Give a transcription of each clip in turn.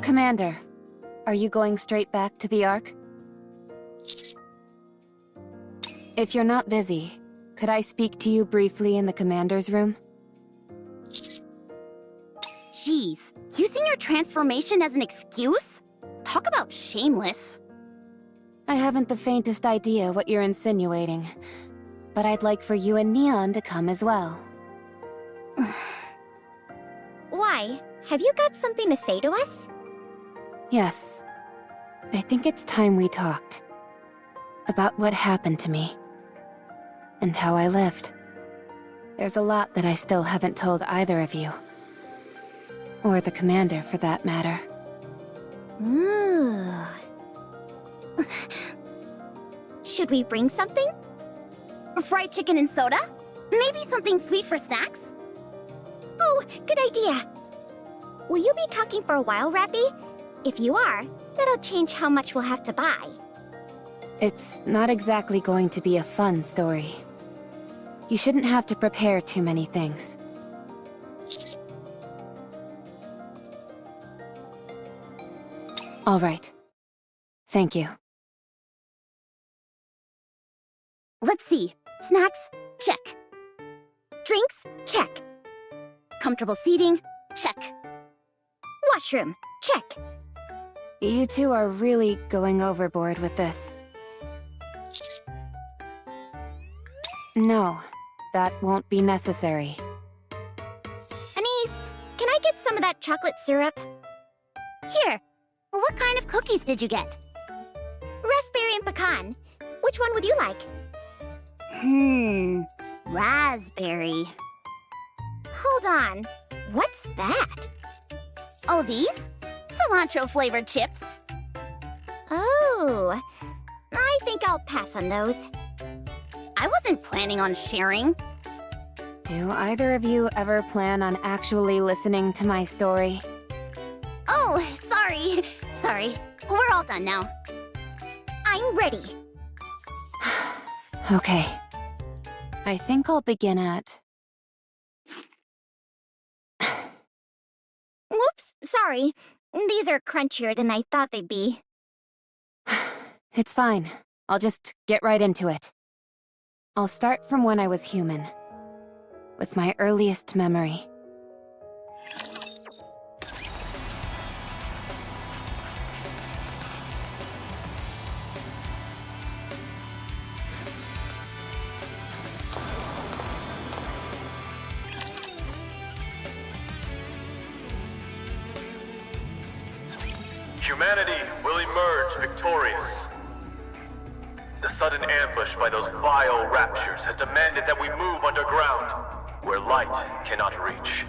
Commander, are you going straight back to the Ark? If you're not busy, could I speak to you briefly in the Commander's room? Jeez, using your transformation as an excuse? Talk about shameless. I haven't the faintest idea what you're insinuating, but I'd like for you and Neon to come as well. Why? Have you got something to say to us? Yes. I think it's time we talked. About what happened to me. And how I lived. There's a lot that I still haven't told either of you. Or the Commander, for that matter. Ooh. Should we bring something? Fried chicken and soda? Maybe something sweet for snacks? Oh, good idea. Will you be talking for a while, Rapi? If you are, that'll change how much we'll have to buy. It's not exactly going to be a fun story. You shouldn't have to prepare too many things. All right. Thank you. Let's see. Snacks? Check. Drinks? Check. Comfortable seating? Check. Washroom? Check. You two are really going overboard with this. No, that won't be necessary. Anise, can I get some of that chocolate syrup? Here. What kind of cookies did you get? Raspberry and pecan. Which one would you like? Raspberry. Hold on. What's that? Oh, these? Cilantro-flavored chips. Oh, I think I'll pass on those. I wasn't planning on sharing. Do either of you ever plan on actually listening to my story? Oh, sorry. Sorry. We're all done now. I'm ready. Okay. I think I'll begin at... Whoops, sorry. These are crunchier than I thought they'd be. It's fine. I'll just get right into it. I'll start from when I was human. With my earliest memory. Humanity will emerge victorious. The sudden ambush by those vile raptures has demanded that we move underground, where light cannot reach.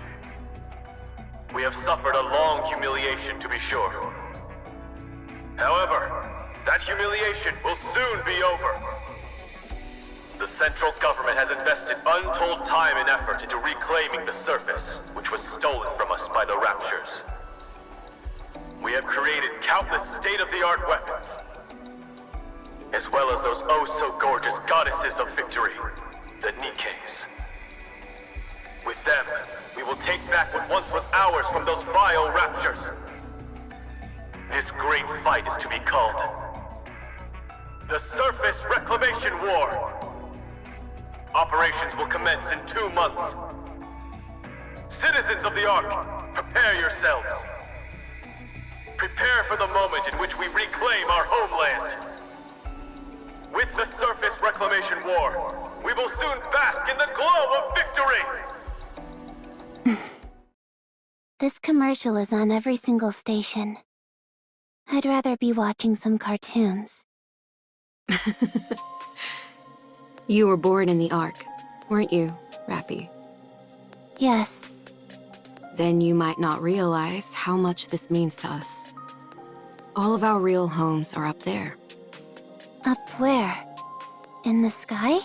We have suffered a long humiliation, to be sure. However, that humiliation will soon be over. The central government has invested untold time and effort into reclaiming the surface, which was stolen from us by the raptures. We have created countless state-of-the-art weapons, as well as those oh-so-gorgeous goddesses of victory, the NIKKEs. With them, we will take back what once was ours from those vile raptures. This great fight is to be called the Surface Reclamation War. Operations will commence in 2 months. Citizens of the Ark, prepare yourselves. Prepare for the moment in which we reclaim our homeland. With the Surface Reclamation War, we will soon bask in the glow of victory! This commercial is on every single station. I'd rather be watching some cartoons. You were born in the Ark, weren't you, Rapi? Yes. Then you might not realize how much this means to us. All of our real homes are up there. Up where? In the sky?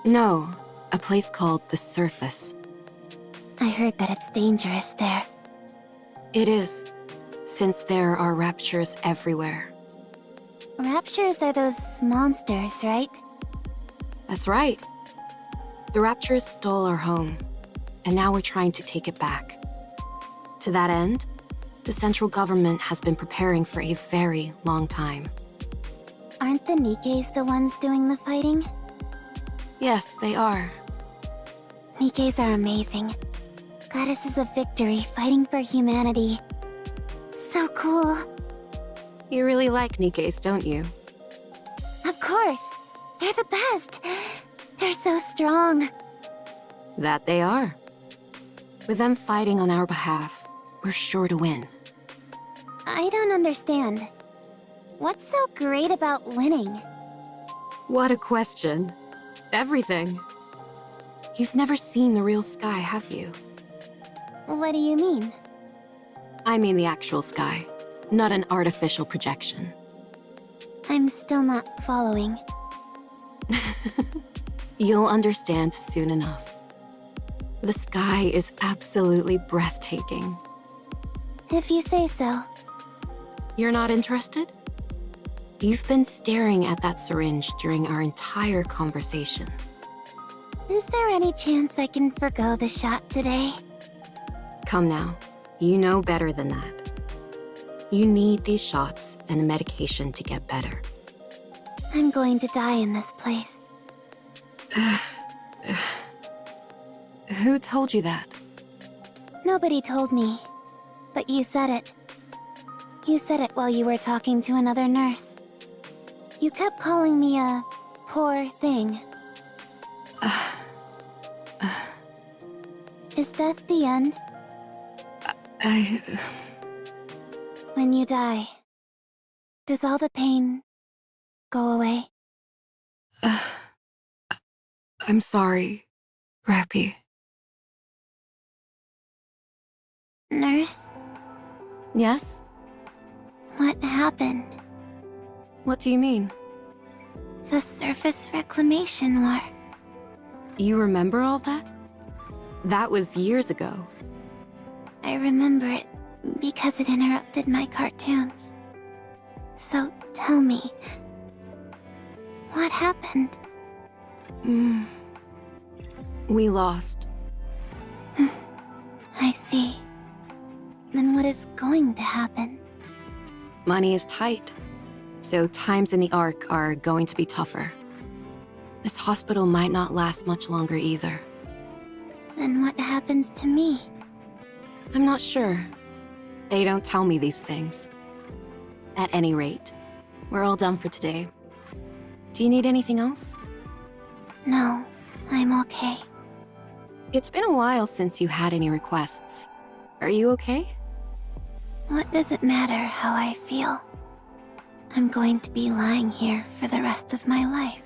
No, a place called the Surface. I heard that it's dangerous there. It is, since there are raptures everywhere. Raptures are those monsters, right? That's right. The raptures stole our home, and now we're trying to take it back. To that end, The central government has been preparing for a very long time. Aren't the Nikkes the ones doing the fighting? Yes, they are. Nikkes are amazing. Goddesses of victory fighting for humanity. So cool. You really like NIKKEs, don't you? Of course. They're the best. They're so strong. That they are. With them fighting on our behalf, we're sure to win. I don't understand. What's so great about winning? What a question. Everything. You've never seen the real sky, have you? What do you mean? I mean the actual sky, not an artificial projection. I'm still not following. You'll understand soon enough. The sky is absolutely breathtaking. If you say so. You're not interested? You've been staring at that syringe during our entire conversation. Is there any chance I can forgo the shot today? Come now, you know better than that. You need these shots and the medication to get better. I'm going to die in this place. Who told you that? Nobody told me, but you said it. You said it while you were talking to another nurse. You kept calling me a poor thing. Is death the end? When you die, does all the pain go away? I'm sorry, Rapi. Nurse, Yes? what happened? What do you mean? The surface reclamation war. You remember all that? That was years ago. I remember it because it interrupted my cartoons. So tell me, what happened? We lost. I see. Then what is going to happen? Money is tight, so times in the Ark are going to be tougher. This hospital might not last much longer either. Then what happens to me? I'm not sure. They don't tell me these things. At any rate, we're all done for today. Do you need anything else? No, I'm okay. It's been a while since you had any requests. Are you okay? What does it matter how I feel? I'm going to be lying here for the rest of my life.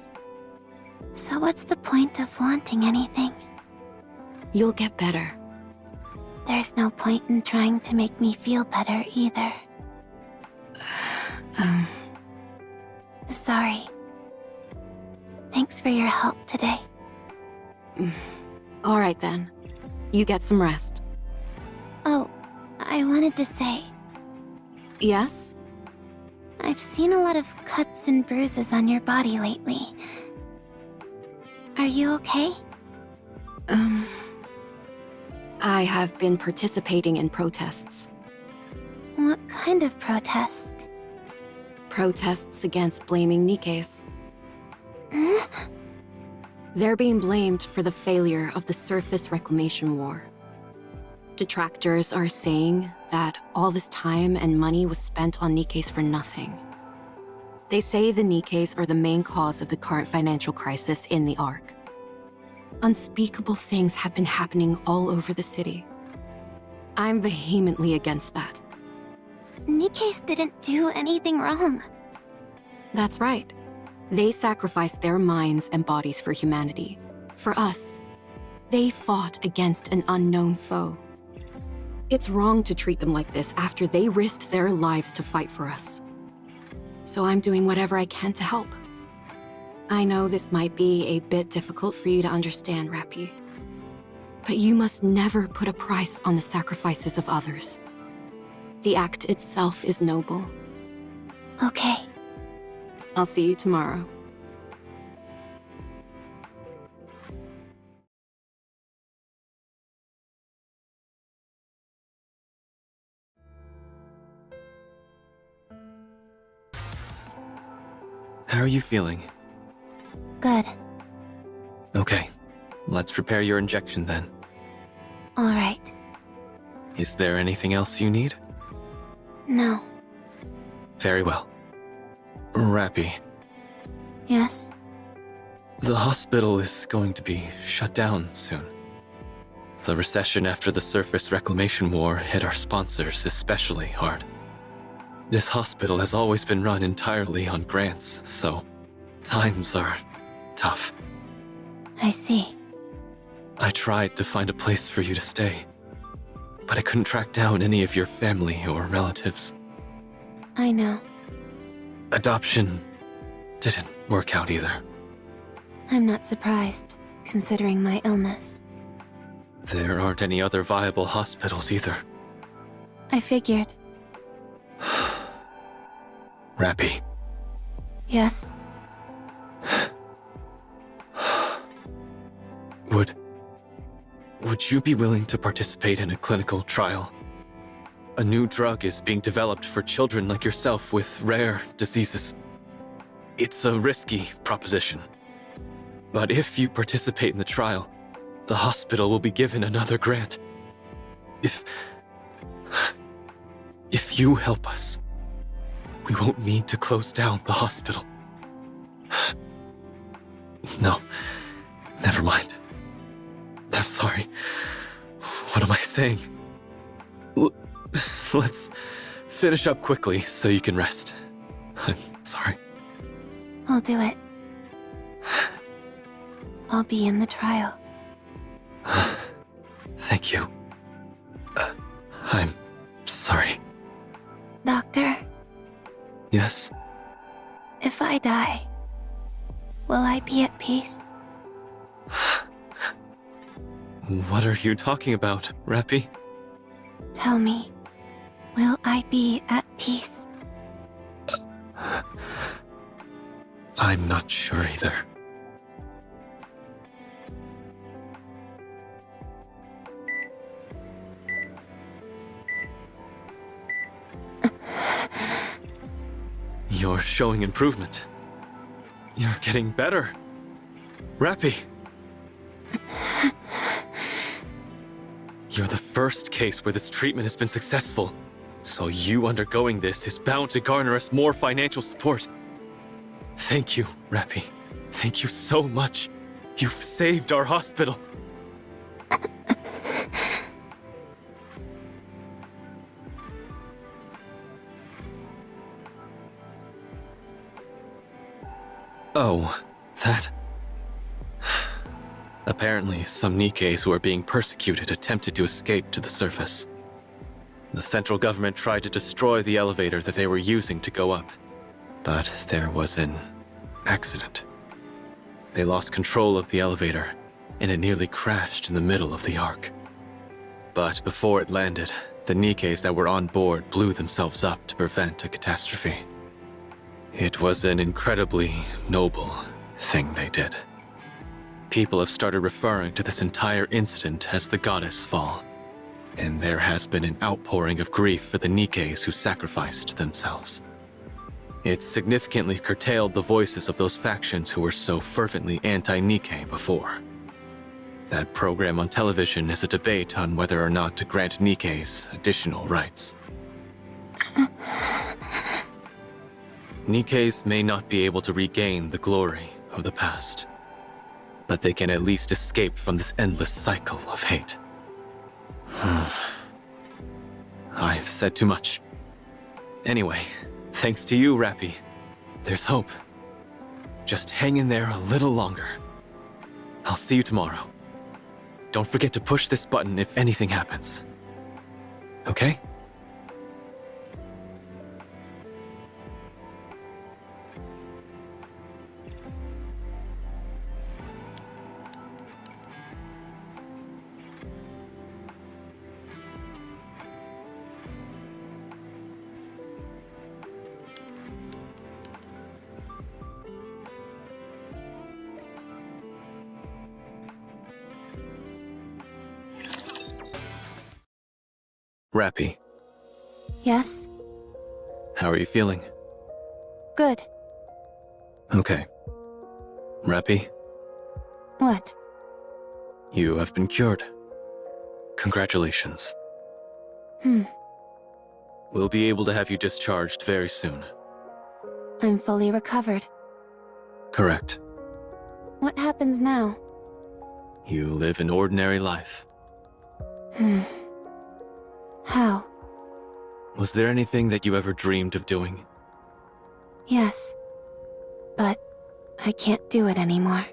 So what's the point of wanting anything? You'll get better. There's no point in trying to make me feel better either. Sorry. Thanks for your help today. All right then. You get some rest. Oh, I wanted to say, Yes? I've seen a lot of cuts and bruises on your body lately. Are you okay? I have been participating in protests. What kind of protest? Protests against blaming Nikkes. Hmm? They're being blamed for the failure of the surface reclamation war. Detractors are saying that all this time and money was spent on Nikkes for nothing. They say the Nikkes are the main cause of the current financial crisis in the Ark. Unspeakable things have been happening all over the city. I'm vehemently against that. Nikkes didn't do anything wrong. That's right. They sacrificed their minds and bodies for humanity. For us. They fought against an unknown foe. It's wrong to treat them like this after they risked their lives to fight for us. So I'm doing whatever I can to help. I know this might be a bit difficult for you to understand, Rapi. But you must never put a price on the sacrifices of others. The act itself is noble. Okay. I'll see you tomorrow. How are you feeling? Good. Okay, let's prepare your injection then. Alright. Is there anything else you need? No. Very well. Rapi, Yes? the hospital is going to be shut down soon. The recession after the surface reclamation war hit our sponsors especially hard. This hospital has always been run entirely on grants, so times are tough. I see. I tried to find a place for you to stay, but I couldn't track down any of your family or relatives. I know. Adoption didn't work out either. I'm not surprised, considering my illness. There aren't any other viable hospitals either. I figured. Rapi, Yes? would you be willing to participate in a clinical trial? A new drug is being developed for children like yourself with rare diseases. It's a risky proposition. But if you participate in the trial, the hospital will be given another grant. If you help us, we won't need to close down the hospital. No, never mind. I'm sorry. What am I saying? Let's finish up quickly so you can rest. I'm sorry. I'll do it. I'll be in the trial. Thank you. I'm sorry. Doctor, Yes? if I die, will I be at peace? What are you talking about, Rapi? Tell me, will I be at peace? I'm not sure either. You're showing improvement. You're getting better. Rapi! You're the first case where this treatment has been successful, so you undergoing this is bound to garner us more financial support. Thank you, Rapi. Thank you so much. You've saved our hospital. Oh, that... Apparently, some Nikkes who are being persecuted attempted to escape to the surface. The central government tried to destroy the elevator that they were using to go up, but there was an accident. They lost control of the elevator, and it nearly crashed in the middle of the arc. But before it landed, the Nikkes that were on board blew themselves up to prevent a catastrophe. It was an incredibly noble thing they did. People have started referring to this entire incident as the Goddess Fall, and there has been an outpouring of grief for the Nikkes who sacrificed themselves. It significantly curtailed the voices of those factions who were so fervently anti-Nikke before. That program on television is a debate on whether or not to grant Nikkes additional rights. Nikkes may not be able to regain the glory of the past, but they can at least escape from this endless cycle of hate. I've said too much. Anyway, thanks to you, Rapi, there's hope. Just hang in there a little longer. I'll see you tomorrow. Don't forget to push this button if anything happens. Okay? Rapi, Yes? how are you feeling? Good. Okay. Rapi, What? you have been cured. Congratulations. We'll be able to have you discharged very soon. I'm fully recovered. Correct. What happens now? You live an ordinary life. How? Was there anything that you ever dreamed of doing? Yes. But I can't do it anymore.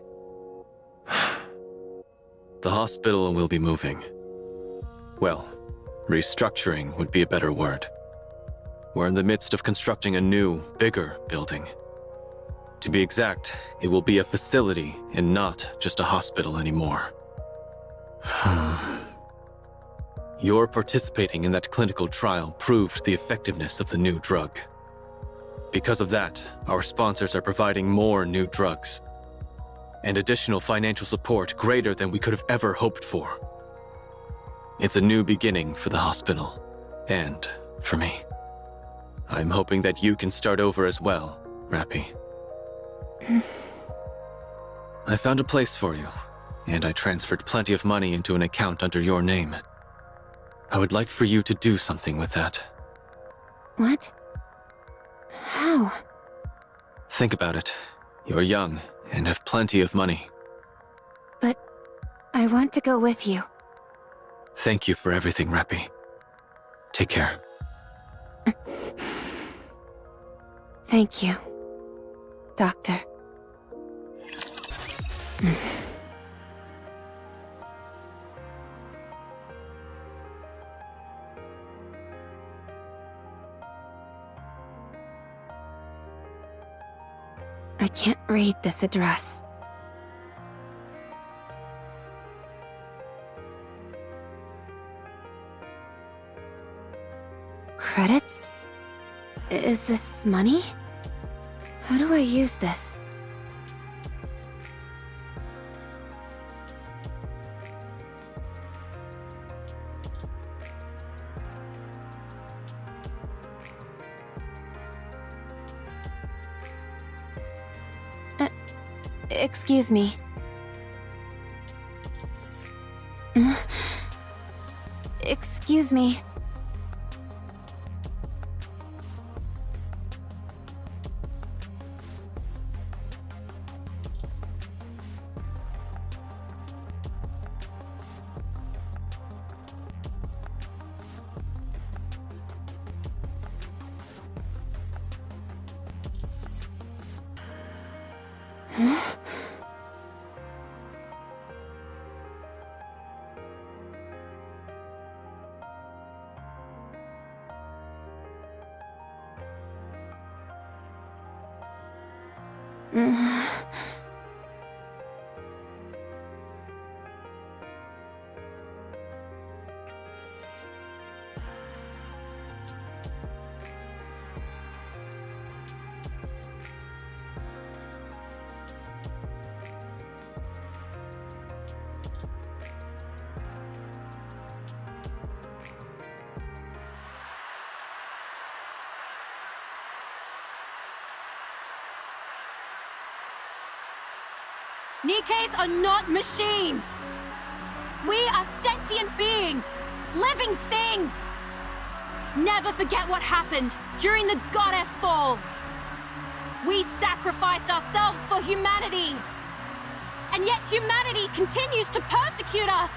The hospital will be moving. Well, restructuring would be a better word. We're in the midst of constructing a new, bigger building. To be exact, it will be a facility and not just a hospital anymore. Your participating in that clinical trial proved the effectiveness of the new drug. Because of that, our sponsors are providing more new drugs and additional financial support greater than we could have ever hoped for. It's a new beginning for the hospital, and for me. I'm hoping that you can start over as well, Rapi. I found a place for you, and I transferred plenty of money into an account under your name. I would like for you to do something with that. What? How? Think about it. You're young and have plenty of money. But I want to go with you. Thank you for everything, Rapi. Take care. Thank you, Doctor. I can't read this address. Credits? Is this money? How do I use this? Excuse me. Excuse me. Nikkes are not machines! We are sentient beings! Living things! Never forget what happened during the Goddess Fall! We sacrificed ourselves for humanity! And yet humanity continues to persecute us!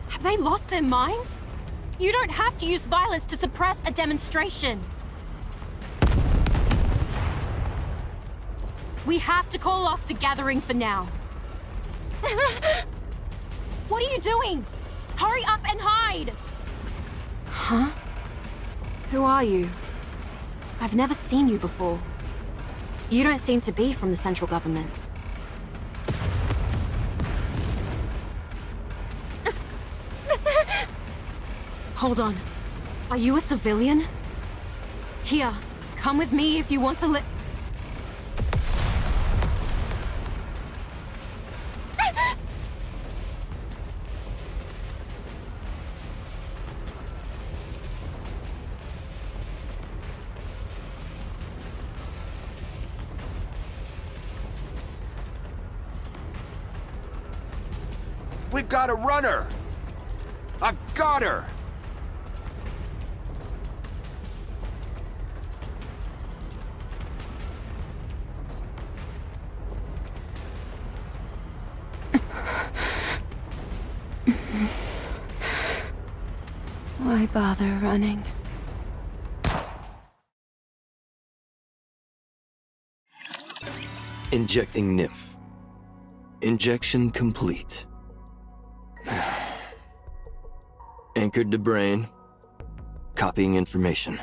Have they lost their minds? You don't have to use violence to suppress a demonstration. We have to call off the gathering for now. What are you doing? Hurry up and hide! Huh? Who are you? I've never seen you before. You don't seem to be from the central government. Hold on. Are you a civilian? Here, come with me if you want to We've got a runner! I've got her! Why bother running? Injecting nymph. Injection complete. Anchored to brain. Copying information.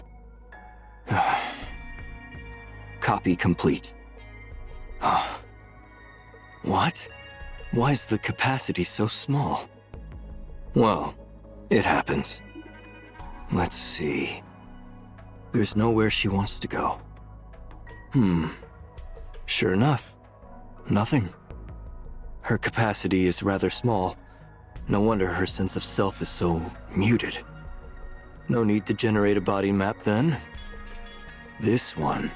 Copy complete. What? Why is the capacity so small? Well, it happens. Let's see. There's nowhere she wants to go. Sure enough. Nothing. Her capacity is rather small. No wonder her sense of self is so muted. No need to generate a body map then. This one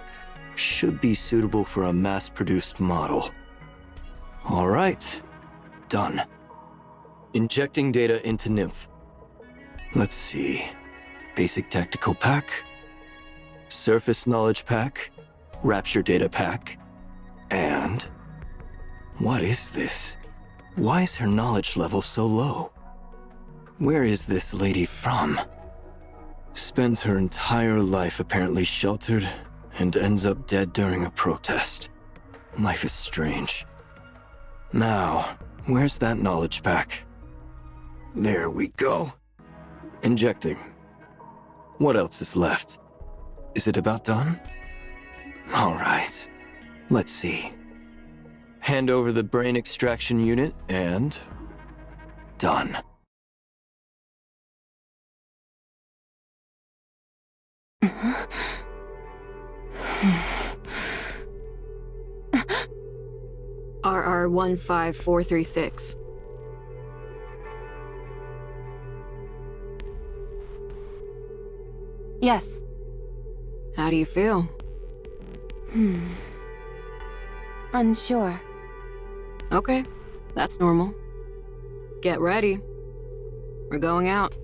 should be suitable for a mass-produced model. All right. Done. Injecting data into nymph. Let's see. Basic tactical pack. Surface knowledge pack. Rapture data pack. And... what is this? Why is her knowledge level so low? Where is this lady from? Spends her entire life apparently sheltered and ends up dead during a protest. Life is strange. Now, where's that knowledge pack? There we go. Injecting. What else is left? Is it about done? All right. Let's see. Hand over the brain extraction unit and... done. RR15436. Yes. How do you feel? Unsure. Okay, that's normal. Get ready. We're going out.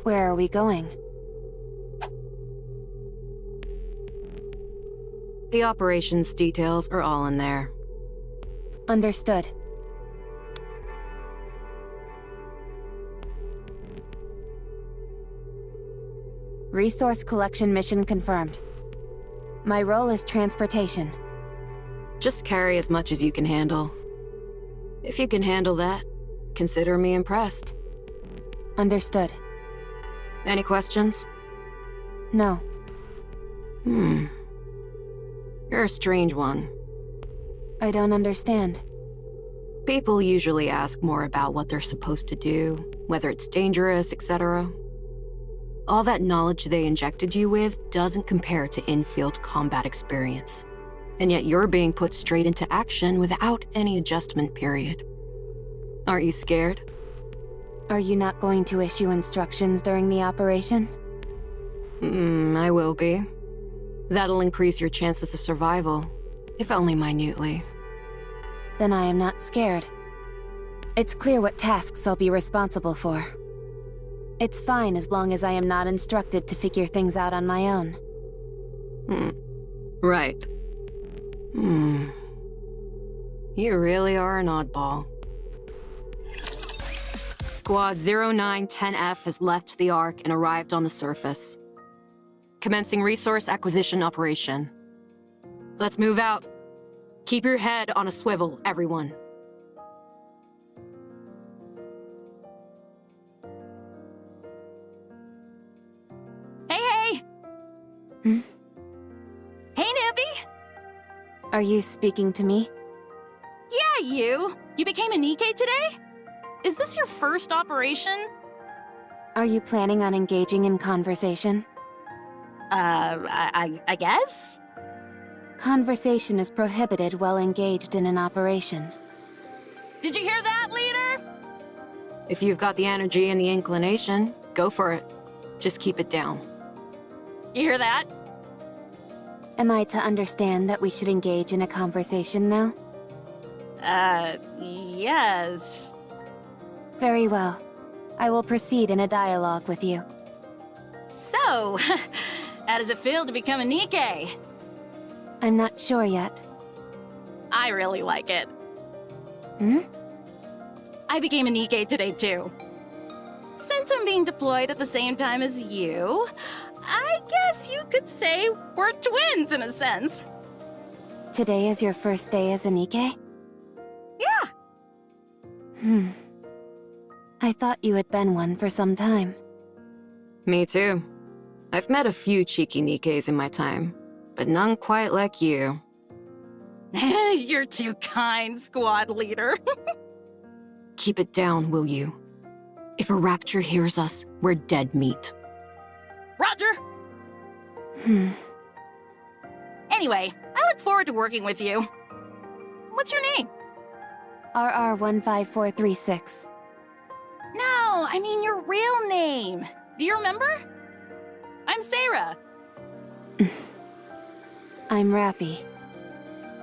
Where are we going? The operations details are all in there. Understood. Resource collection mission confirmed. My role is transportation. Just carry as much as you can handle. If you can handle that, consider me impressed. Understood. Any questions? No. You're a strange one. I don't understand. People usually ask more about what they're supposed to do, whether it's dangerous, etc. All that knowledge they injected you with doesn't compare to in-field combat experience. And yet you're being put straight into action without any adjustment period. Aren't you scared? Are you not going to issue instructions during the operation? I will be. That'll increase your chances of survival, if only minutely. Then I am not scared. It's clear what tasks I'll be responsible for. It's fine as long as I am not instructed to figure things out on my own. Right. You really are an oddball. Squad 0910F has left the Ark and arrived on the surface. Commencing resource acquisition operation. Let's move out. Keep your head on a swivel, everyone. Hey! Hey, Nippy! Are you speaking to me? Yeah, you! You became a NIKKE today? Is this your first operation? Are you planning on engaging in conversation? I guess? Conversation is prohibited while engaged in an operation. Did you hear that, leader? If you've got the energy and the inclination, go for it. Just keep it down. You hear that? Am I to understand that we should engage in a conversation now? Yes. Very well. I will proceed in a dialogue with you. So, how does it feel to become a NIKKE? I'm not sure yet. I really like it. Hmm? I became a NIKKE today, too. Since I'm being deployed at the same time as you, I guess you could say we're twins in a sense. Today is your first day as a NIKKE? Yeah. I thought you had been one for some time. Me too. I've met a few cheeky NIKKEs in my time, but none quite like you. You're too kind, squad leader. Keep it down, will you? If a rapture hears us, we're dead meat. Roger! Anyway, I look forward to working with you. What's your name? RR15436. No, I mean your real name. Do you remember? I'm Sarah. I'm Rapi.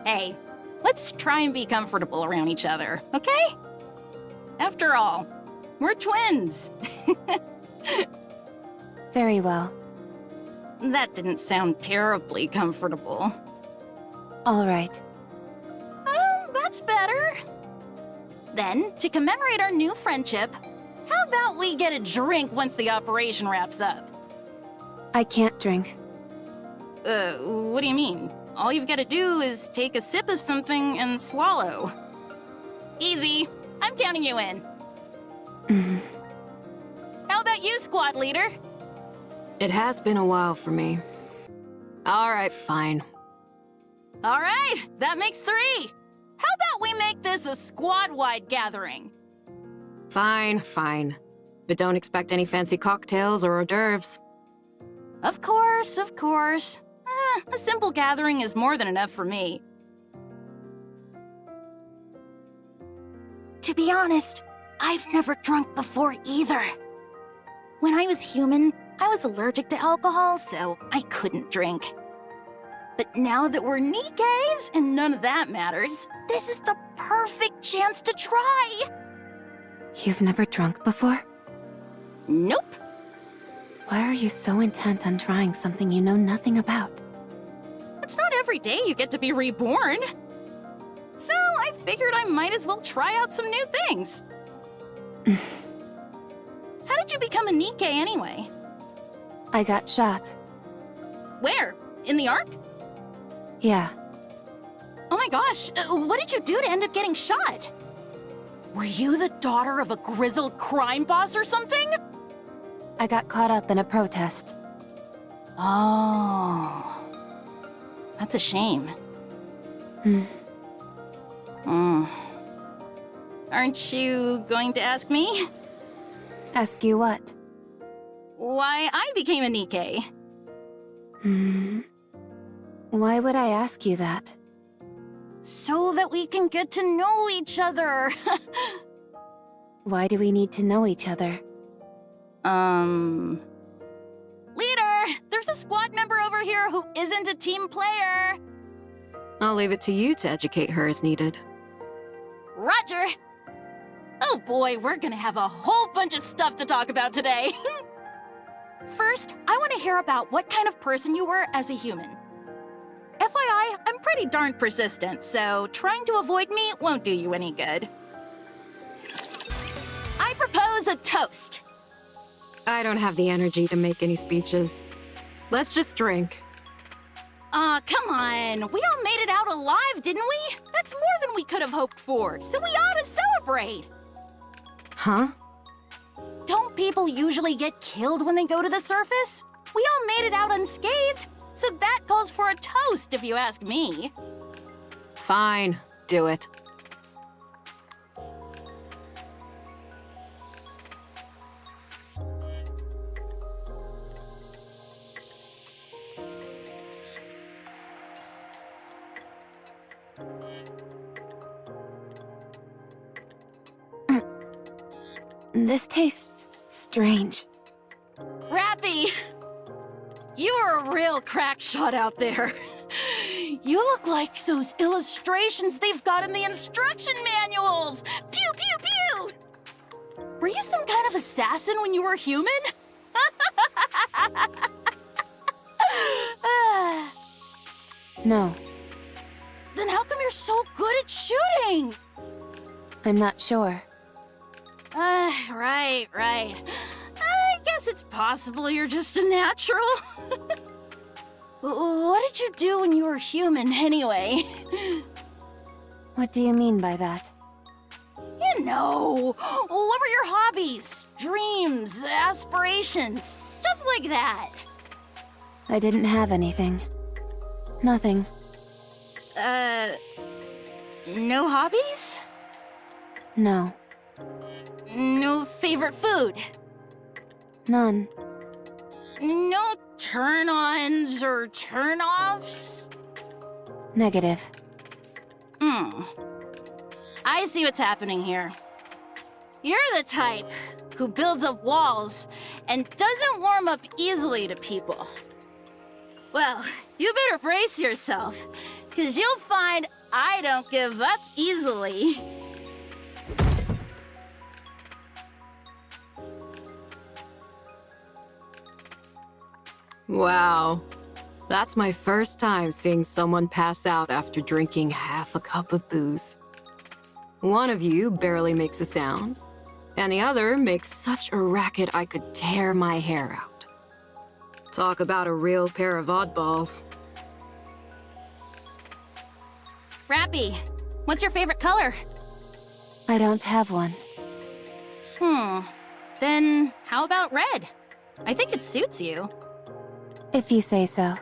Hey, let's try and be comfortable around each other, okay? After all, we're twins. Very well. That didn't sound terribly comfortable. All right. That's better. Then, to commemorate our new friendship, how about we get a drink once the operation wraps up? I can't drink. What do you mean? All you've got to do is take a sip of something and swallow. Easy. I'm counting you in. How about you, squad leader? It has been a while for me. All right, fine. All right, that makes 3. How about we make this a squad-wide gathering? Fine, fine. But don't expect any fancy cocktails or hors d'oeuvres. Of course, of course. A simple gathering is more than enough for me. To be honest, I've never drunk before either. When I was human, I was allergic to alcohol, so I couldn't drink. But now that we're NIKKEs and none of that matters, this is the perfect chance to try. You've never drunk before? Nope. Why are you so intent on trying something you know nothing about? It's not every day you get to be reborn. So I figured I might as well try out some new things. How did you become a NIKKE anyway? I got shot. Where? In the Ark? Yeah. Oh my gosh, what did you do to end up getting shot? Were you the daughter of a grizzled crime boss or something? I got caught up in a protest. Oh. That's a shame. Aren't you going to ask me? Ask you what? Why I became a NIKKE. Why would I ask you that? So that we can get to know each other. Why do we need to know each other? Leader, there's a squad member over here who isn't a team player. I'll leave it to you to educate her as needed. Roger. Oh boy, we're gonna have a whole bunch of stuff to talk about today. First, I want to hear about what kind of person you were as a human. FYI, I'm pretty darn persistent, so trying to avoid me won't do you any good. I propose a toast. I don't have the energy to make any speeches. Let's just drink. Aw, come on. We all made it out alive, didn't we? That's more than we could have hoped for, so we ought to celebrate. Huh? Don't people usually get killed when they go to the surface? We all made it out unscathed, so that calls for a toast, if you ask me. Fine, do it. This tastes strange. Rapi! You are a real crack shot out there. You look like those illustrations they've got in the instruction manuals! Pew, pew, pew! Were you some kind of assassin when you were human? No, Then how come you're so good at shooting? I'm not sure. Right. I guess it's possible you're just a natural. What did you do when you were human, anyway? What do you mean by that? You know, what were your hobbies, dreams, aspirations, stuff like that? I didn't have anything. Nothing. No hobbies? No. No favorite food? None. No turn-ons or turn-offs? Negative. I see what's happening here. You're the type who builds up walls and doesn't warm up easily to people. Well, you better brace yourself, because you'll find I don't give up easily. Wow. That's my first time seeing someone pass out after drinking half a cup of booze. One of you barely makes a sound, and the other makes such a racket I could tear my hair out. Talk about a real pair of oddballs. Rapi, what's your favorite color? I don't have one. Then how about red? I think it suits you. If you say so.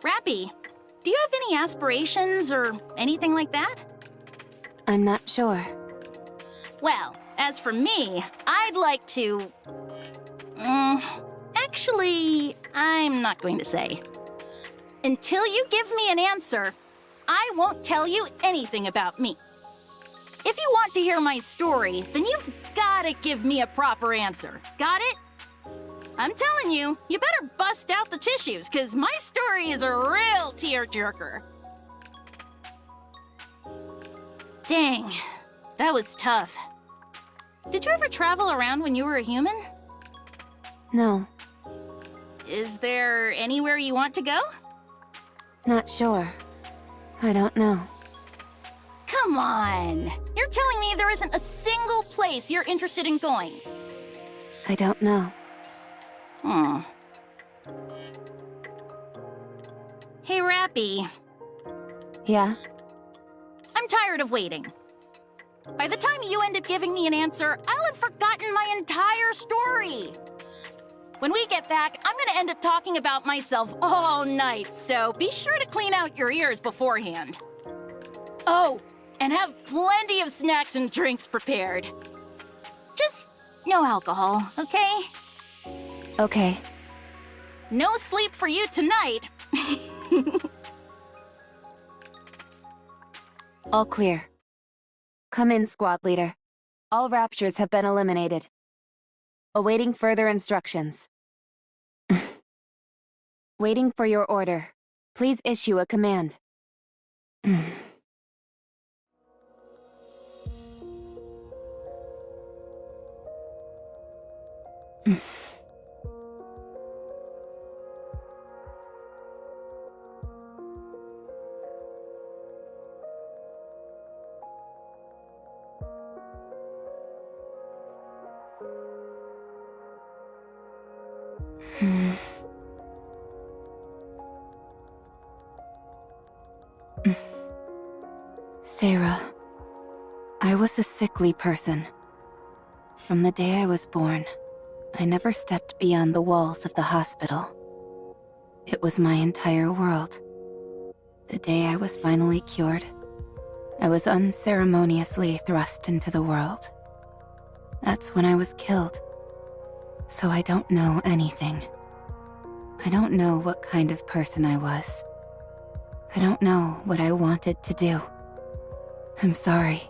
Rapi, do you have any aspirations or anything like that? I'm not sure. Well, as for me, I'd like to... actually, I'm not going to say. Until you give me an answer, I won't tell you anything about me. If you want to hear my story, then you've gotta give me a proper answer. Got it? I'm telling you, you better bust out the tissues, because my story is a real tearjerker. Dang, that was tough. Did you ever travel around when you were a human? No, Is there anywhere you want to go? not sure. I don't know. Come on! You're telling me there isn't a single place you're interested in going? I don't know. Hey, Rapi. Yeah? I'm tired of waiting. By the time you end up giving me an answer, I'll have forgotten my entire story. When we get back, I'm gonna end up talking about myself all night, so be sure to clean out your ears beforehand. Oh, and have plenty of snacks and drinks prepared. Just no alcohol, okay? Okay. No sleep for you tonight. All clear. Come in, squad leader. All raptures have been eliminated. Awaiting further instructions. Waiting for your order. Please issue a command. Sarah, I was a sickly person. From the day I was born, I never stepped beyond the walls of the hospital. It was my entire world. The day I was finally cured, I was unceremoniously thrust into the world. That's when I was killed. So I don't know anything. I don't know what kind of person I was. I don't know what I wanted to do. I'm sorry.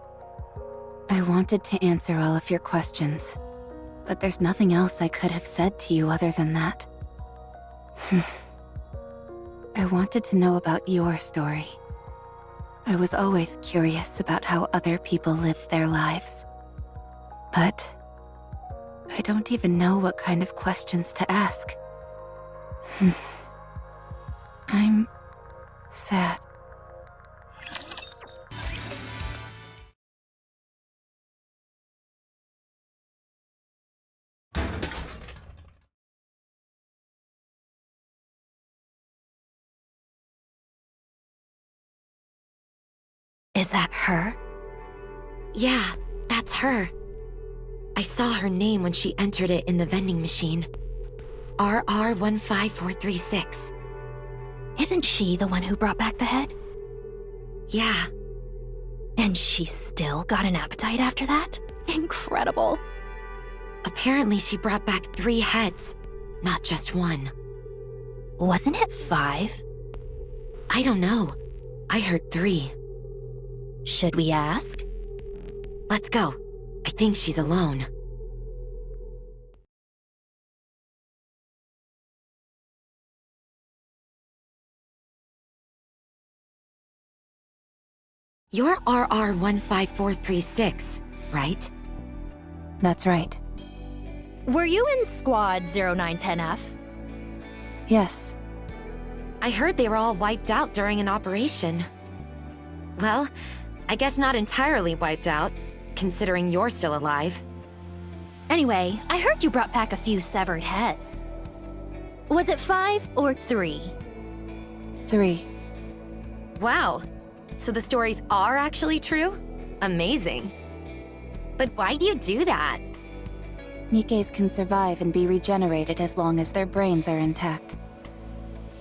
I wanted to answer all of your questions, but there's nothing else I could have said to you other than that. I wanted to know about your story. I was always curious about how other people live their lives. But I don't even know what kind of questions to ask. I'm sad. Is that her? Yeah, that's her. I saw her name when she entered it in the vending machine. RR15436. Isn't she the one who brought back the head? Yeah. And she still got an appetite after that? Incredible. Apparently she brought back 3 heads, not just 1. Wasn't it 5? I don't know. I heard 3. Should we ask? Let's go. I think she's alone. You're RR15436, right? That's right. Were you in Squad 0910F? Yes. I heard they were all wiped out during an operation. Well, I guess not entirely wiped out, considering you're still alive. Anyway, I heard you brought back a few severed heads. Was it 5 or 3? 3. Wow. So the stories are actually true? Amazing. But why do you do that? Nikkes can survive and be regenerated as long as their brains are intact.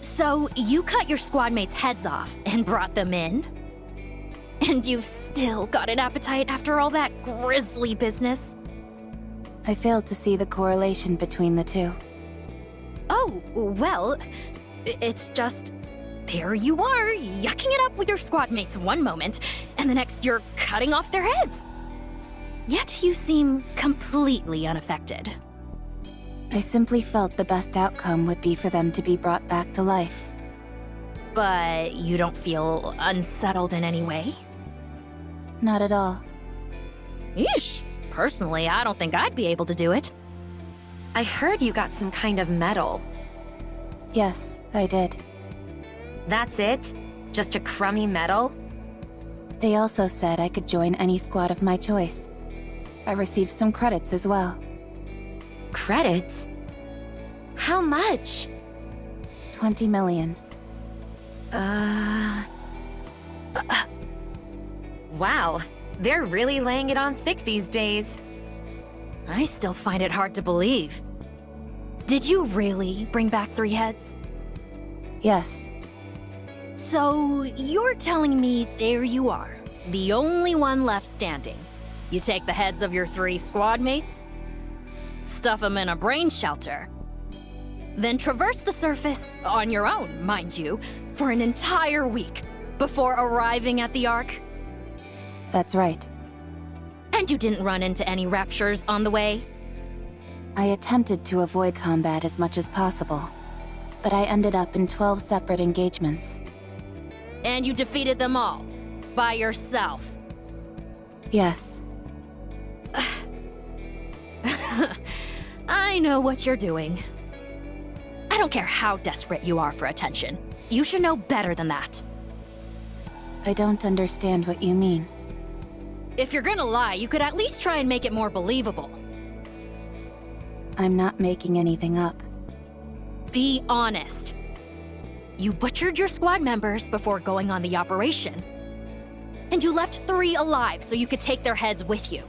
So you cut your squad mates' heads off and brought them in? And you've still got an appetite after all that grisly business? I failed to see the correlation between the two. Oh, well, it's just... There you are, yucking it up with your squad mates one moment, and the next you're cutting off their heads. Yet you seem completely unaffected. I simply felt the best outcome would be for them to be brought back to life. But you don't feel unsettled in any way? Not at all. Eesh, personally, I don't think I'd be able to do it. I heard you got some kind of medal. Yes, I did. That's it? Just a crummy medal? They also said I could join any squad of my choice. I received some credits as well. Credits? How much? 20 million. Wow, they're really laying it on thick these days. I still find it hard to believe. Did you really bring back 3 heads? Yes. So, you're telling me there you are, the only one left standing. You take the heads of your 3 squad mates, stuff them in a brain shelter, then traverse the surface, on your own, mind you, for an entire week before arriving at the Ark? That's right. And you didn't run into any raptures on the way? I attempted to avoid combat as much as possible, but I ended up in 12 separate engagements. And you defeated them all, by yourself? Yes. I know what you're doing. I don't care how desperate you are for attention. You should know better than that. I don't understand what you mean. If you're gonna lie, you could at least try and make it more believable. I'm not making anything up. Be honest. You butchered your squad members before going on the operation. And you left 3 alive so you could take their heads with you.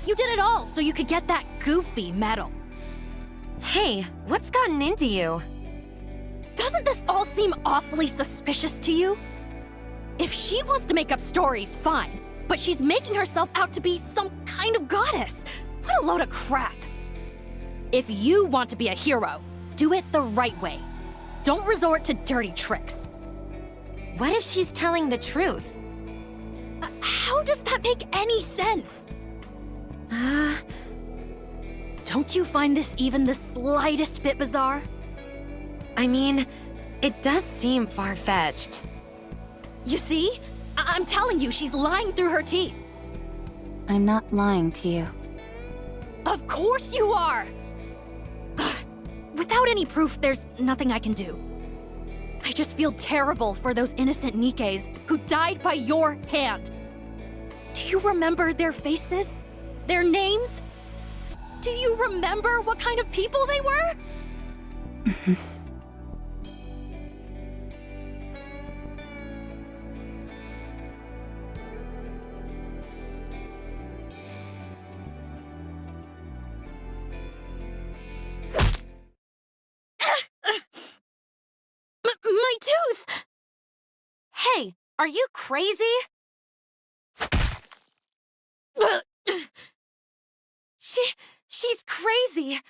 You did it all so you could get that goofy medal. Hey, what's gotten into you? Doesn't this all seem awfully suspicious to you? If she wants to make up stories, fine. But she's making herself out to be some kind of goddess. What a load of crap. If you want to be a hero, do it the right way. Don't resort to dirty tricks. What if she's telling the truth? How How does that make any sense? Don't you find this even the slightest bit bizarre? I mean, it does seem far-fetched. You see? I'm telling you, she's lying through her teeth. I'm not lying to you. Of course you are! Without any proof, there's nothing I can do. I just feel terrible for those innocent Nikkes who died by your hand. Do you remember their faces? Their names? Do you remember what kind of people they were? My tooth! Hey, are you crazy? She's crazy!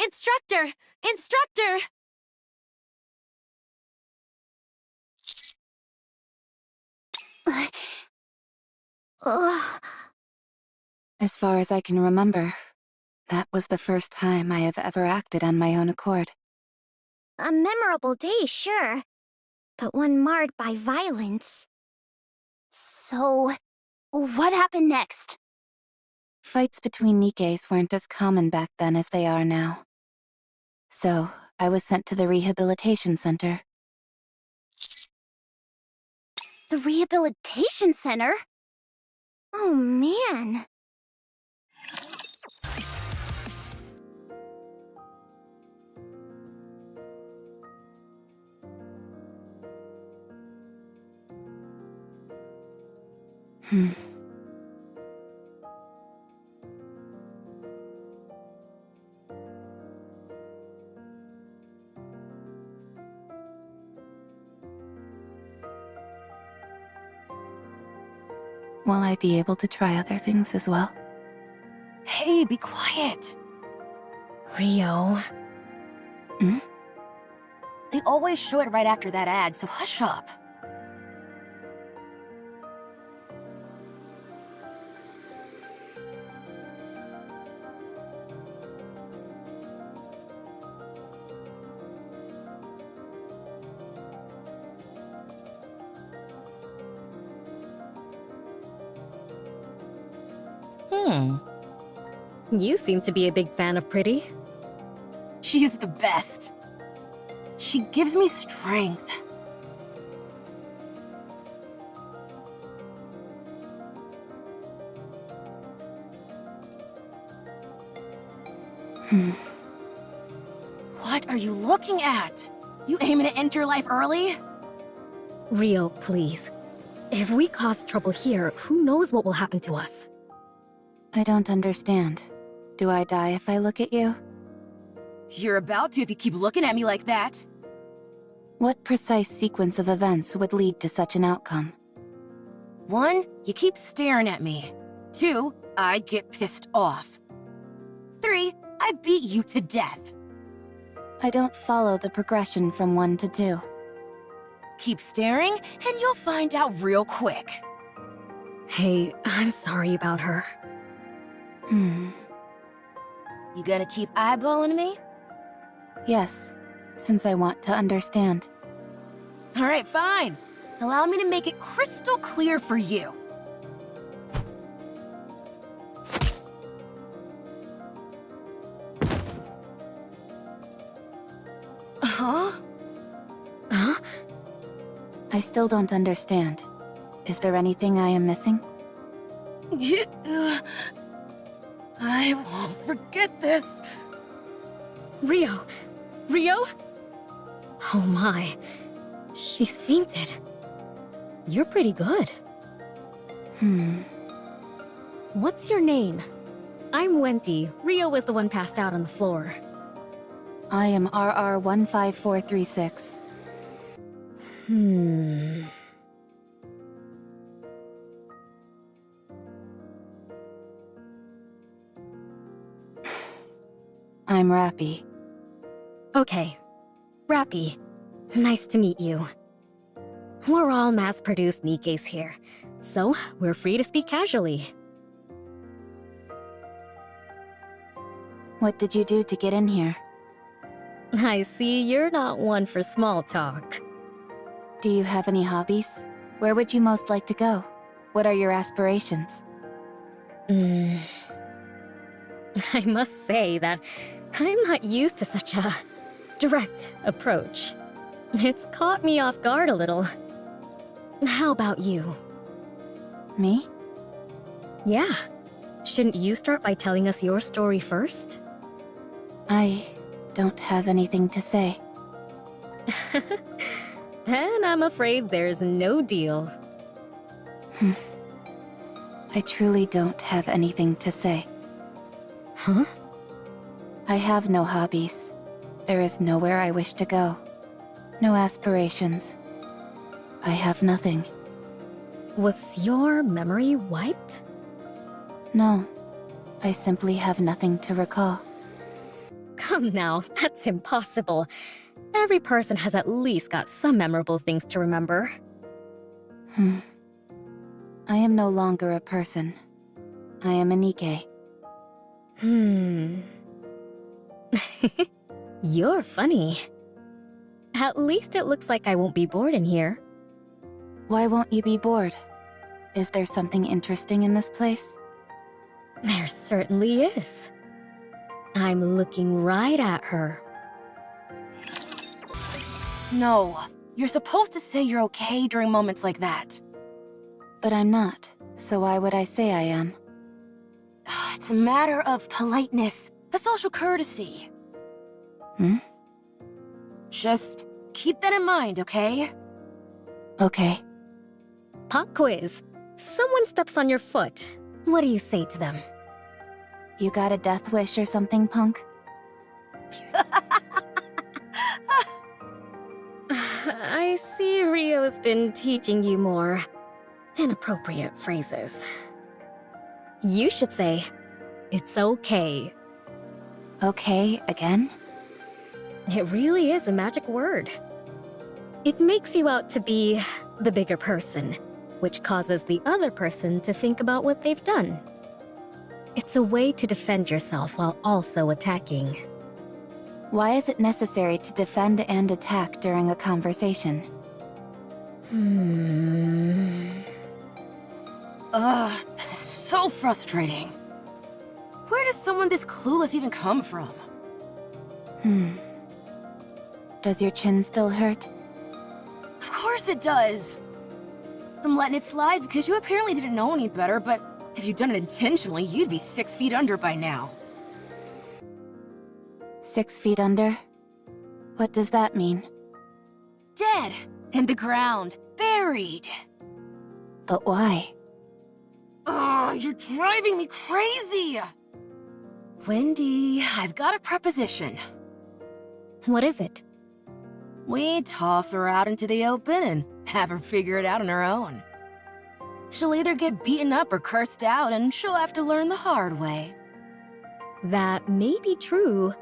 Instructor! Instructor! As far as I can remember, that was the first time I have ever acted on my own accord. A memorable day, sure. But one marred by violence. So, what happened next? Fights between Nikkes weren't as common back then as they are now. So, I was sent to the rehabilitation center. The rehabilitation center? Oh man. Will I be able to try other things as well? Hey, be quiet! Rio. They always show it right after that ad, so hush up. You seem to be a big fan of Pretty. She's the best. She gives me strength. What are you looking at? You aiming to end your life early? Rio, please. If we cause trouble here, who knows what will happen to us? I don't understand. Do I die if I look at you? You're about to if you keep looking at me like that. What precise sequence of events would lead to such an outcome? 1, you keep staring at me. 2, I get pissed off. 3, I beat you to death. I don't follow the progression from 1 to 2. Keep staring, and you'll find out real quick. Hey, I'm sorry about her. You gonna keep eyeballing me? Yes, since I want to understand. Alright, fine. Allow me to make it crystal clear for you. Huh? Huh? I still don't understand. Is there anything I am missing? I won't forget this. Rio! Rio? Oh my. She's fainted. You're pretty good. What's your name? I'm Wendy. Rio was the one passed out on the floor. I am RR15436. I'm Rapi. Okay. Rapi. Nice to meet you. We're all mass-produced Nikkes here. So, we're free to speak casually. What did you do to get in here? I see you're not one for small talk. Do you have any hobbies? Where would you most like to go? What are your aspirations? I must say that I'm not used to such a direct approach. It's caught me off guard a little. How about you? Me? Yeah. Shouldn't you start by telling us your story first? I don't have anything to say. Then I'm afraid there's no deal. I truly don't have anything to say. Huh? I have no hobbies. There is nowhere I wish to go. No aspirations. I have nothing. Was your memory wiped? No. I simply have nothing to recall. Come now, that's impossible. Every person has at least got some memorable things to remember. I am no longer a person. I am a NIKKE. You're funny. At least it looks like I won't be bored in here. Why won't you be bored? Is there something interesting in this place? There certainly is. I'm looking right at her. No, you're supposed to say you're okay during moments like that. But I'm not, so why would I say I am? It's a matter of politeness, a social courtesy. Just keep that in mind, okay? Okay. Pop quiz. Someone steps on your foot. What do you say to them? You got a death wish or something, punk? I see Rio's been teaching you more inappropriate phrases. You should say, "It's okay." Okay, again? It really is a magic word. It makes you out to be the bigger person, which causes the other person to think about what they've done. It's a way to defend yourself while also attacking. Why is it necessary to defend and attack during a conversation? Ugh, this is so frustrating. Where does someone this clueless even come from? Does your chin still hurt? Of course it does. I'm letting it slide because you apparently didn't know any better, but if you'd done it intentionally, you'd be 6 feet under by now. 6 feet under? What does that mean? Dead. In the ground. Buried. But why? Ugh, you're driving me crazy! Wendy, I've got a proposition. What is it? We toss her out into the open and have her figure it out on her own. She'll either get beaten up or cursed out, and she'll have to learn the hard way. That may be true,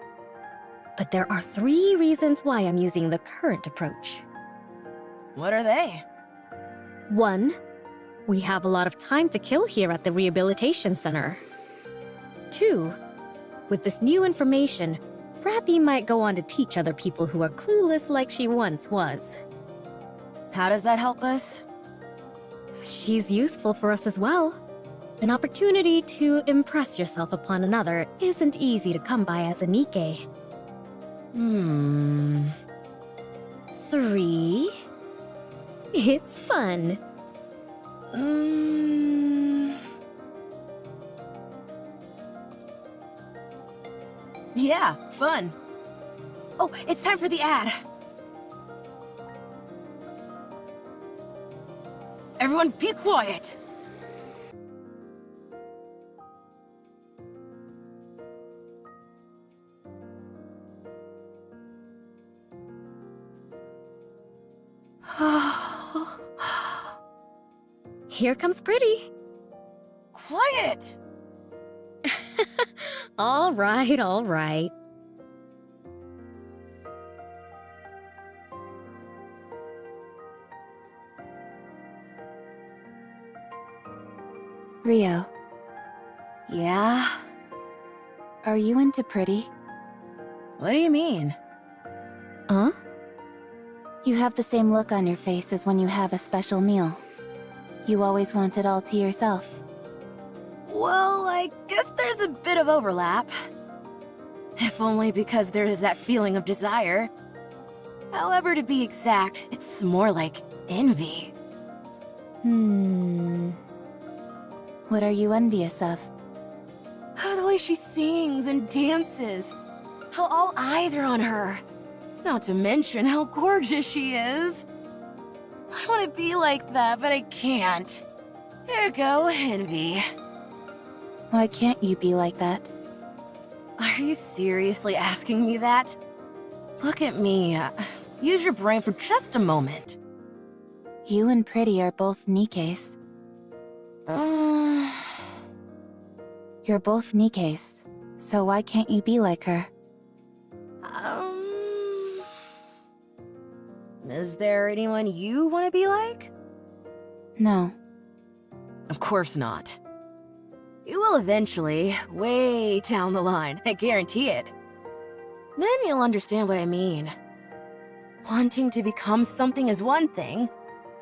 but there are 3 reasons why I'm using the current approach. What are they? 1, we have a lot of time to kill here at the rehabilitation center. 2, with this new information, Rapi might go on to teach other people who are clueless like she once was. How does that help us? She's useful for us as well. An opportunity to impress yourself upon another isn't easy to come by as a NIKKE. 3, it's fun. Yeah, fun. Oh, it's time for the ad. Everyone be quiet! Here comes Pretty. Quiet! All right, all right. Rio, Yeah? are you into Pretty? What do you mean? Huh? You have the same look on your face as when you have a special meal. You always want it all to yourself. Well, I guess there's a bit of overlap. If only because there is that feeling of desire. However, to be exact, it's more like envy. What are you envious of? Oh, the way she sings and dances. How all eyes are on her. Not to mention how gorgeous she is. I want to be like that, but I can't. There you go, envy. Why can't you be like that? Are you seriously asking me that? Look at me. Use your brain for just a moment. You and Pretty are both Nikkes. You're both Nikkes, so why can't you be like her? Is there anyone you want to be like? No. Of course not. You will eventually, way down the line, I guarantee it. Then you'll understand what I mean. Wanting to become something is one thing.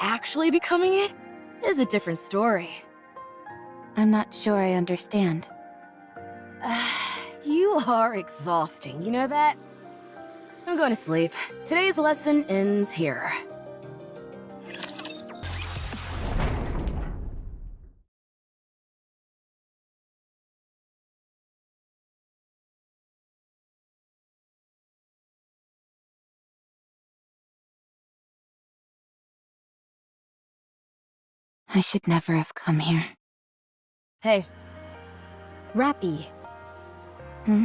Actually becoming it is a different story. I'm not sure I understand. You are exhausting, you know that? I'm going to sleep. Today's lesson ends here. I should never have come here. Hey, Rapi, Hmm?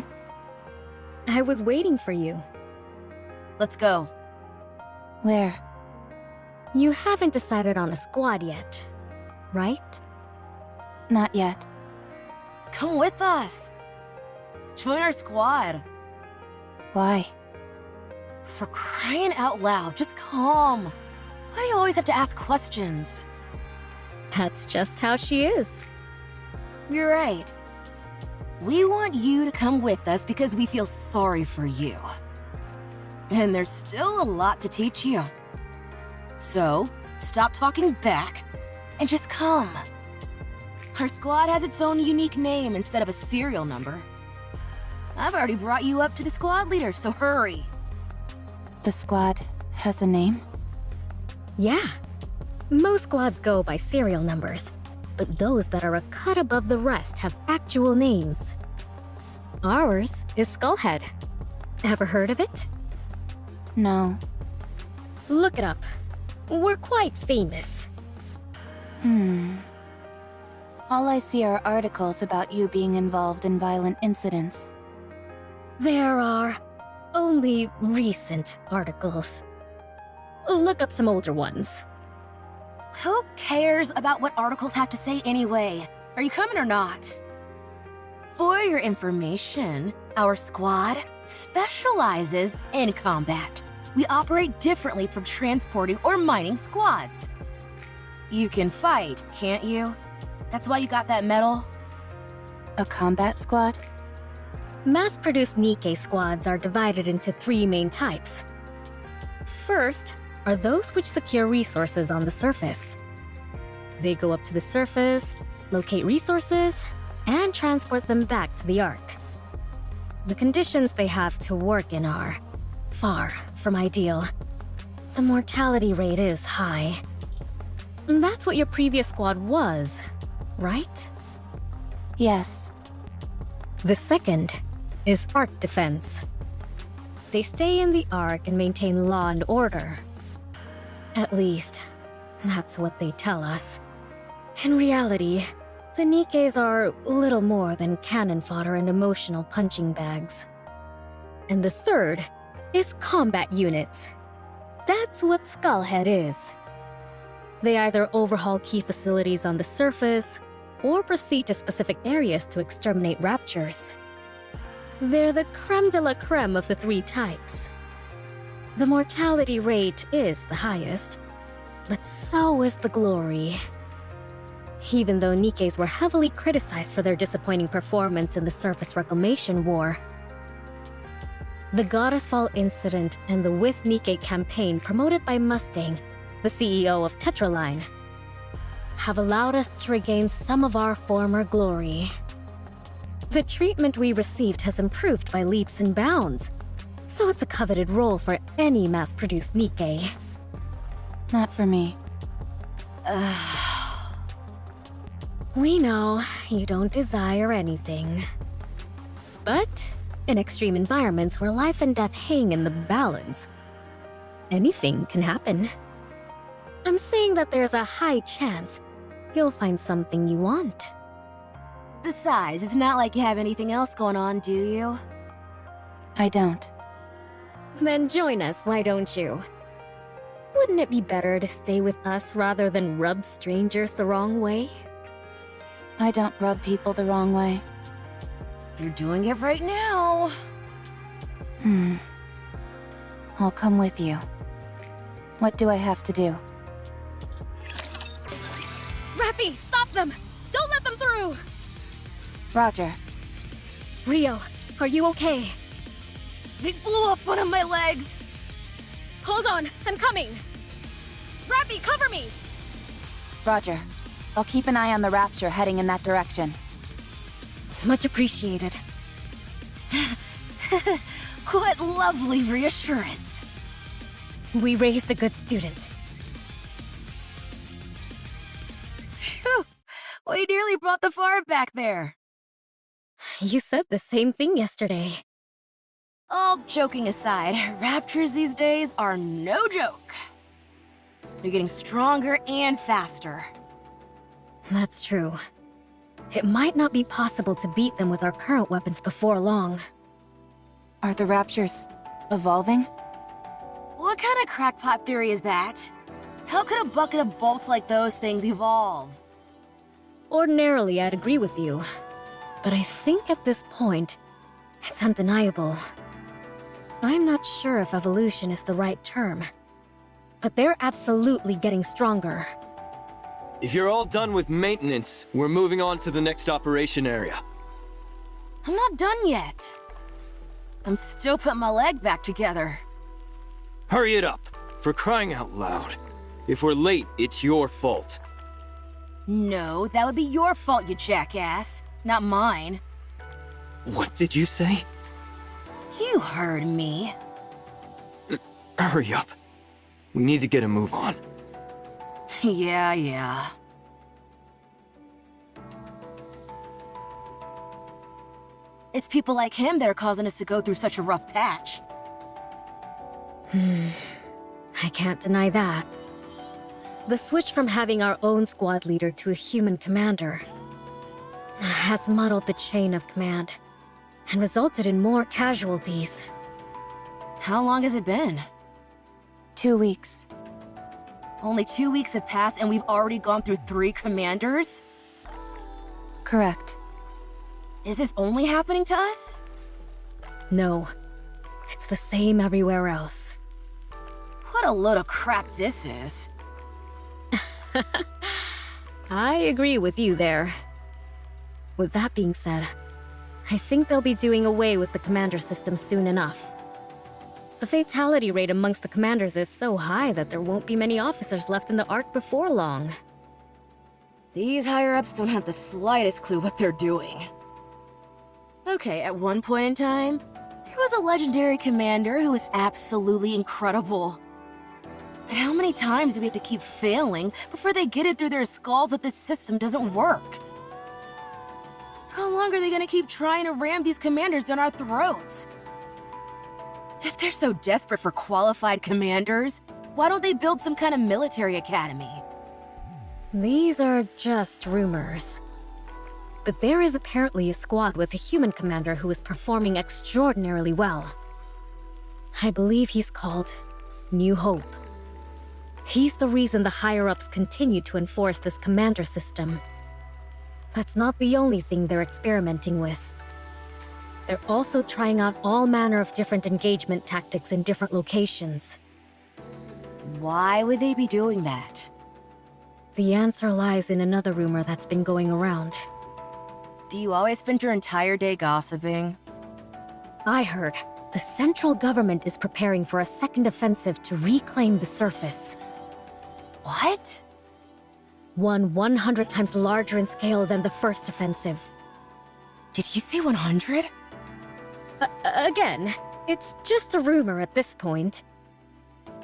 I was waiting for you. let's go. Where? You haven't decided on a squad yet, right? Not yet. Come with us. Join our squad. Why? For crying out loud, just come. Why do you always have to ask questions? That's just how she is. You're right. We want you to come with us because we feel sorry for you. And there's still a lot to teach you. So, stop talking back and just come. Our squad has its own unique name instead of a serial number. I've already brought you up to the squad leader, so hurry. The squad has a name? Yeah. Most squads go by serial numbers, but those that are a cut above the rest have actual names. Ours is Skullhead. Ever heard of it? No. Look it up. We're quite famous. All I see are articles about you being involved in violent incidents. There are only recent articles. Look up some older ones. Who cares about what articles have to say anyway? Are you coming or not? For your information, our squad specializes in combat. We operate differently from transporting or mining squads. You can fight, can't you? That's why you got that medal? A combat squad? Mass-produced Nikke squads are divided into 3 main types. First are those which secure resources on the surface. They go up to the surface, locate resources, and transport them back to the Ark. The conditions they have to work in are far from ideal. The mortality rate is high. That's what your previous squad was, right? Yes. The second is Ark defense. They stay in the Ark and maintain law and order. At least, that's what they tell us. In reality, the Nikkes are little more than cannon fodder and emotional punching bags. And the third is combat units. That's what Skullhead is. They either overhaul key facilities on the surface, or proceed to specific areas to exterminate raptures. They're the creme de la creme of the 3 types. The mortality rate is the highest, but so is the glory. Even though Nikke's were heavily criticized for their disappointing performance in the Surface Reclamation War. The Goddess Fall incident and the With Nikke campaign promoted by Mustang, the CEO of Tetraline, have allowed us to regain some of our former glory. The treatment we received has improved by leaps and bounds, so it's a coveted role for any mass-produced Nikke. Not for me. We know you don't desire anything. But in extreme environments where life and death hang in the balance, anything can happen. I'm saying that there's a high chance you'll find something you want. Besides, it's not like you have anything else going on, do you? I don't. Then join us, why don't you? Wouldn't it be better to stay with us rather than rub strangers the wrong way? I don't rub people the wrong way. You're doing it right now. I'll come with you. What do I have to do? Rapi, stop them! Don't let them through! Roger. Rio, are you okay? They blew up one of my legs! Hold on, I'm coming! Rapi, cover me! Roger. I'll keep an eye on the Rapture heading in that direction. Much appreciated. What lovely reassurance. We raised a good student. Phew! We nearly brought the farm back there. You said the same thing yesterday. All joking aside, raptors these days are no joke. They're getting stronger and faster. That's true. It might not be possible to beat them with our current weapons before long. Are the Raptures evolving? What kind of crackpot theory is that? How could a bucket of bolts like those things evolve? Ordinarily, I'd agree with you. But I think at this point, it's undeniable. I'm not sure if evolution is the right term, but they're absolutely getting stronger. If you're all done with maintenance, we're moving on to the next operation area. I'm not done yet. I'm still putting my leg back together. Hurry it up, for crying out loud. If we're late, it's your fault. No, that would be your fault, you jackass, not mine. What did you say? You heard me. Hurry up. We need to get a move on. Yeah. It's people like him that are causing us to go through such a rough patch. I can't deny that. The switch from having our own squad leader to a human commander has muddled the chain of command and resulted in more casualties. How long has it been? 2 weeks. Only 2 weeks have passed and we've already gone through 3 commanders? Correct. Is this only happening to us? No, it's the same everywhere else. What a load of crap this is. I agree with you there. With that being said, I think they'll be doing away with the commander system soon enough. The fatality rate amongst the commanders is so high that there won't be many officers left in the Ark before long. These higher-ups don't have the slightest clue what they're doing. Okay, at one point in time, there was a legendary commander who was absolutely incredible. But how many times do we have to keep failing before they get it through their skulls that this system doesn't work? How long are they gonna keep trying to ram these commanders down our throats? If they're so desperate for qualified commanders, why don't they build some kind of military academy? These are just rumors. But there is apparently a squad with a human commander who is performing extraordinarily well. I believe he's called New Hope. He's the reason the higher-ups continue to enforce this commander system. That's not the only thing they're experimenting with. They're also trying out all manner of different engagement tactics in different locations. Why would they be doing that? the answer lies in another rumor that's been going around. Do you always spend your entire day gossiping? I heard the central government is preparing for a second offensive to reclaim the surface. What? One 100 times larger in scale than the first offensive. Did you say 100? Again, it's just a rumor at this point.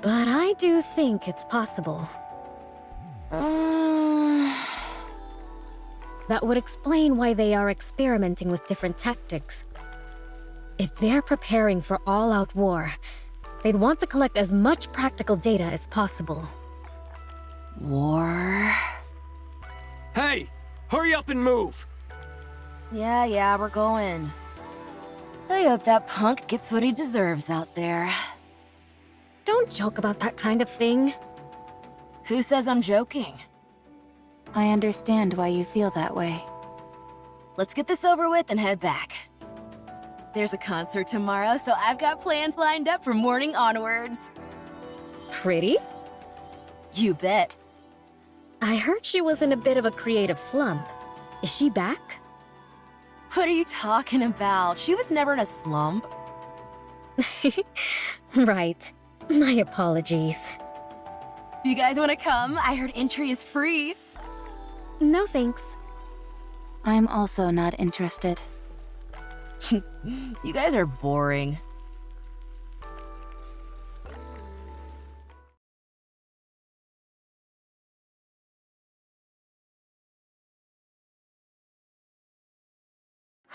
But I do think it's possible. That would explain why they are experimenting with different tactics. If they're preparing for all-out war, they'd want to collect as much practical data as possible. War? Hey! Hurry up and move! Yeah, we're going. I hope that punk gets what he deserves out there. Don't joke about that kind of thing. Who says I'm joking? I understand why you feel that way. Let's get this over with and head back. There's a concert tomorrow, so I've got plans lined up from morning onwards. Pretty? You bet. I heard she was in a bit of a creative slump. Is she back? What are you talking about? She was never in a slump. Right. My apologies. You guys want to come? I heard entry is free. No thanks. I'm also not interested. You guys are boring.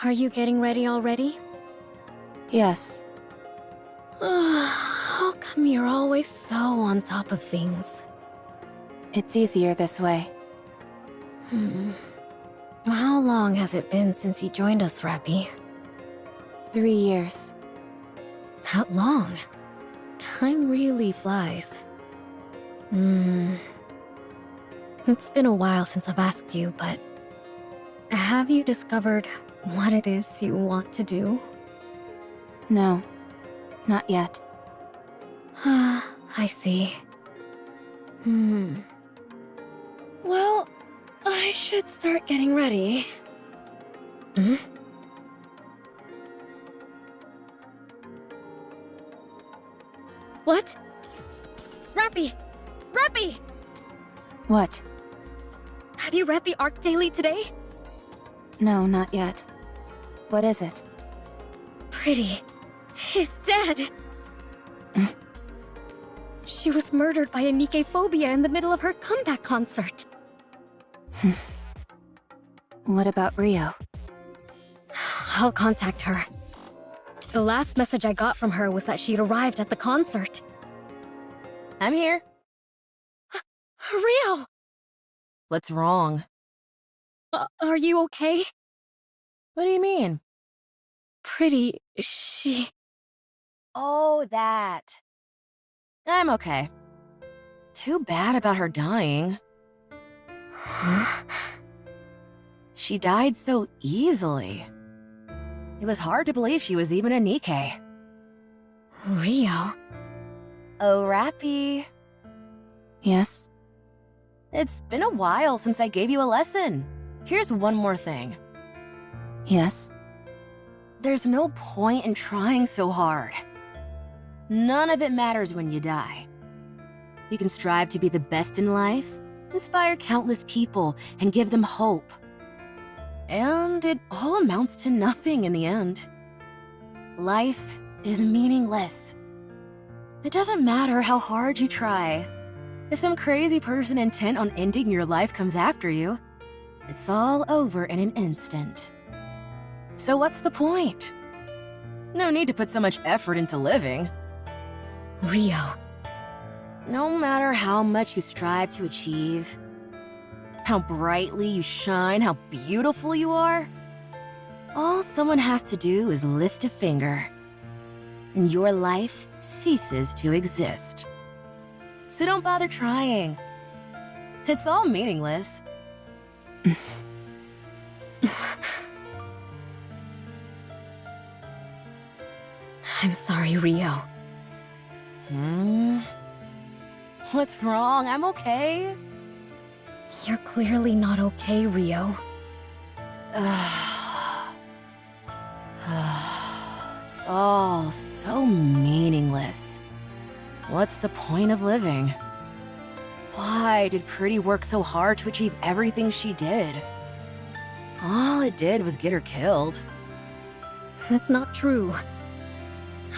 Are you getting ready already? Yes. How come you're always so on top of things? It's easier this way. How long has it been since you joined us, Rapi? 3 years. That long? Time really flies. It's been a while since I've asked you, but... have you discovered what it is you want to do? No, not yet. I see. Well, I should start getting ready. What? Rapi! Rapi! What? Have you read the Arc Daily today? No, not yet. What is it? Pretty is dead. She was murdered by a NIKKE phobia in the middle of her comeback concert. What about Rio? I'll contact her. The last message I got from her was that she'd arrived at the concert. I'm here. Rio! What's wrong? Are you okay? What do you mean? Pretty, she... Oh, that. I'm okay. Too bad about her dying. Huh? She died so easily. It was hard to believe she was even a NIKKE. Rio? Oh, Rapi. Yes? It's been a while since I gave you a lesson. Here's one more thing. Yes? There's no point in trying so hard. None of it matters when you die. You can strive to be the best in life, inspire countless people, and give them hope. And it all amounts to nothing in the end. Life is meaningless. It doesn't matter how hard you try. If some crazy person intent on ending your life comes after you, it's all over in an instant. So what's the point? No need to put so much effort into living. Rio. No matter how much you strive to achieve, how brightly you shine, how beautiful you are, all someone has to do is lift a finger, and your life ceases to exist. So don't bother trying. It's all meaningless. I'm sorry, Rio. What's wrong? I'm okay. You're clearly not okay, Rio. It's all so meaningless. What's the point of living? Why did Pretty work so hard to achieve everything she did? All it did was get her killed. That's not true.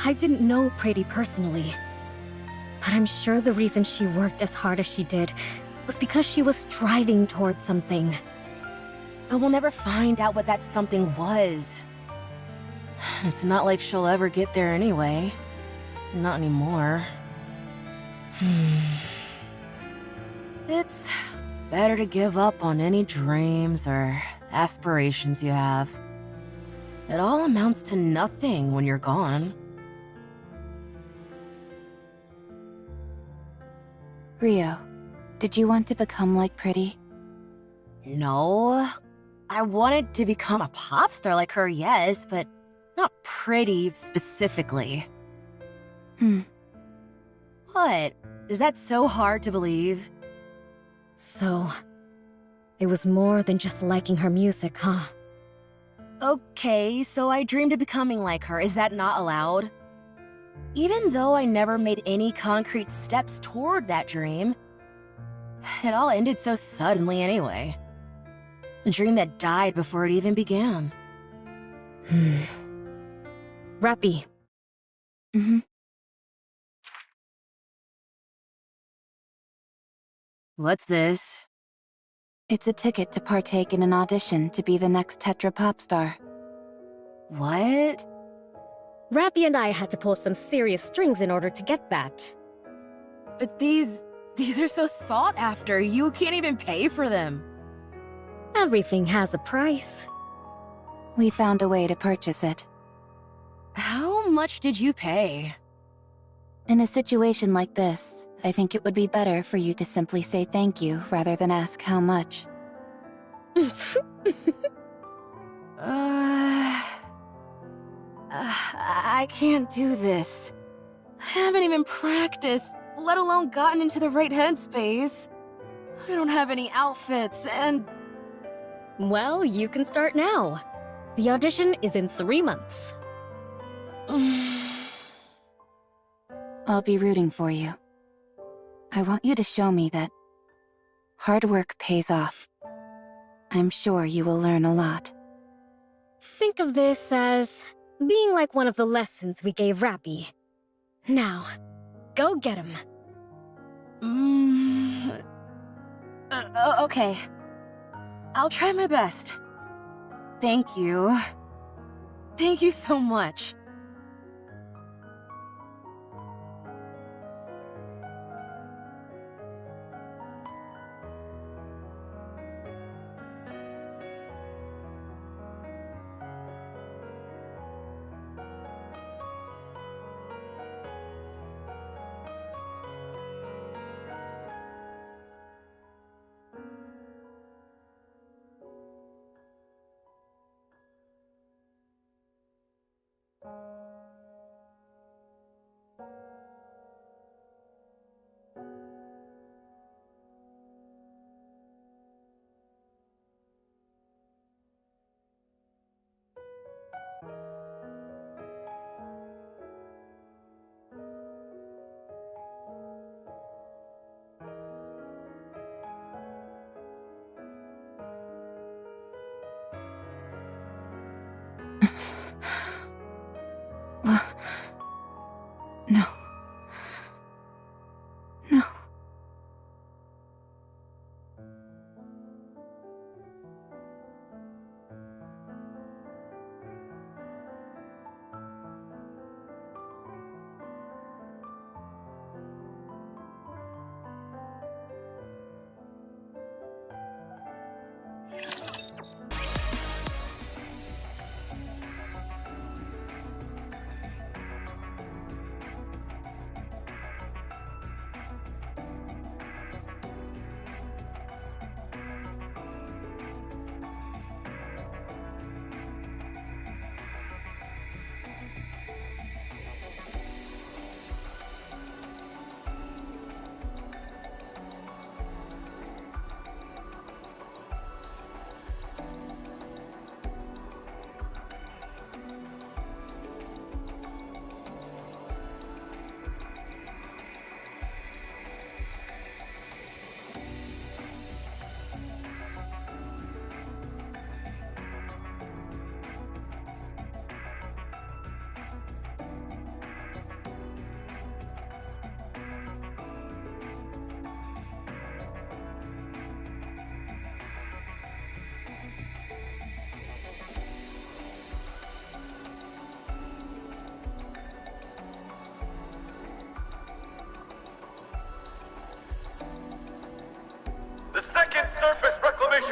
I didn't know Pretty personally. But I'm sure the reason she worked as hard as she did was because she was striving towards something. But we'll never find out what that something was. It's not like she'll ever get there anyway. Not anymore. It's better to give up on any dreams or aspirations you have. It all amounts to nothing when you're gone. Rio, did you want to become like Pretty? No. I wanted to become a pop star like her, yes, but not Pretty specifically. What? Is that so hard to believe? So, it was more than just liking her music, huh? Okay, so I dreamed of becoming like her. Is that not allowed? Even though I never made any concrete steps toward that dream, it all ended so suddenly anyway. A dream that died before it even began. Rapi. What's this? It's a ticket to partake in an audition to be the next Tetra pop star. What? Rapi and I had to pull some serious strings in order to get that. But these are so sought after. You can't even pay for them. Everything has a price. We found a way to purchase it. How much did you pay? In a situation like this, I think it would be better for you to simply say thank you rather than ask how much. I can't do this. I haven't even practiced, let alone gotten into the right headspace. I don't have any outfits, and... Well, you can start now. The audition is in 3 months. I'll be rooting for you. I want you to show me that hard work pays off. I'm sure you will learn a lot. Think of this as being like one of the lessons we gave Rapi. Now, go get him. Okay. I'll try my best. Thank you. Thank you so much.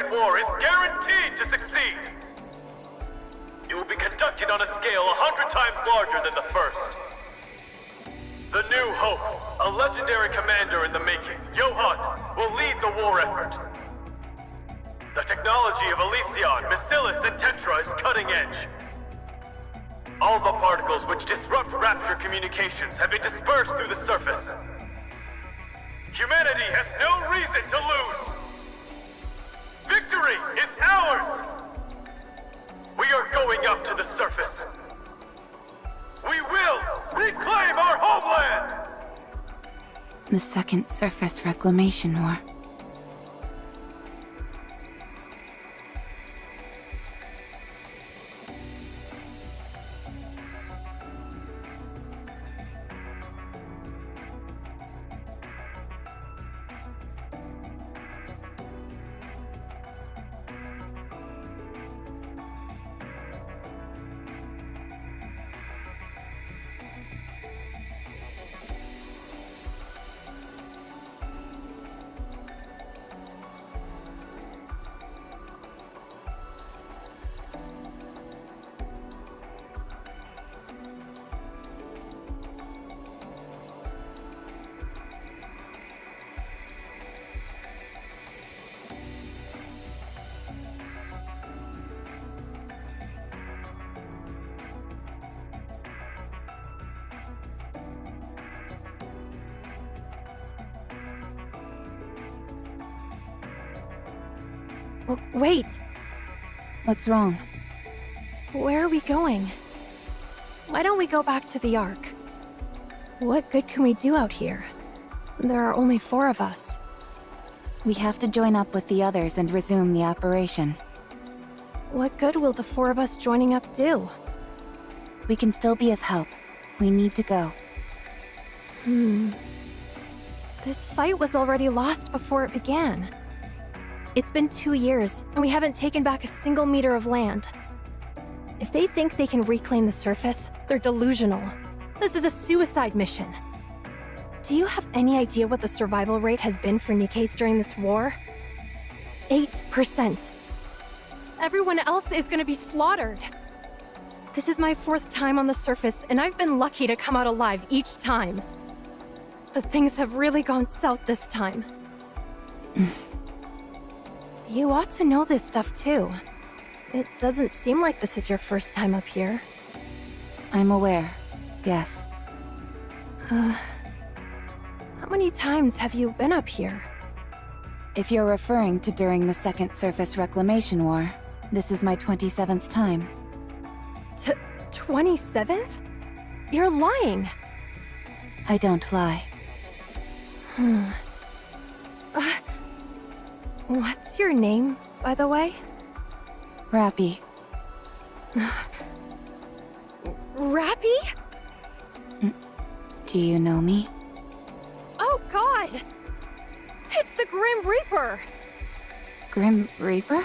Second War is guaranteed to succeed. It will be conducted on a scale 100 times larger than the first. The New Hope, a legendary commander in the making, Johann, will lead the war effort. The technology of Elysion, Bacillus, and Tetra is cutting edge. All the particles which disrupt Rapture communications have been dispersed through the surface. Humanity has no reason to lose. Victory is ours! We are going up to the surface. We will reclaim our homeland! The Second Surface Reclamation War. Wait! What's wrong? Where are we going? Why don't we go back to the Ark? What good can we do out here? There are only 4 of us. We have to join up with the others and resume the operation. What good will the 4 of us joining up do? We can still be of help. We need to go. This fight was already lost before it began. It's been 2 years, and we haven't taken back a single meter of land. If they think they can reclaim the surface, they're delusional. This is a suicide mission. Do you have any idea what the survival rate has been for NIKKEs during this war? 8%. Everyone else is gonna be slaughtered. This is my 4th time on the surface, and I've been lucky to come out alive each time. But things have really gone south this time. You ought to know this stuff too. It doesn't seem like this is your first time up here. I'm aware. Yes. How many times have you been up here? If you're referring to during the Second Surface Reclamation War, this is my 27th time. 27th? You're lying! I don't lie. What's your name, by the way? Rapi. Rapi? Do you know me? Oh god! It's the Grim Reaper! Grim Reaper?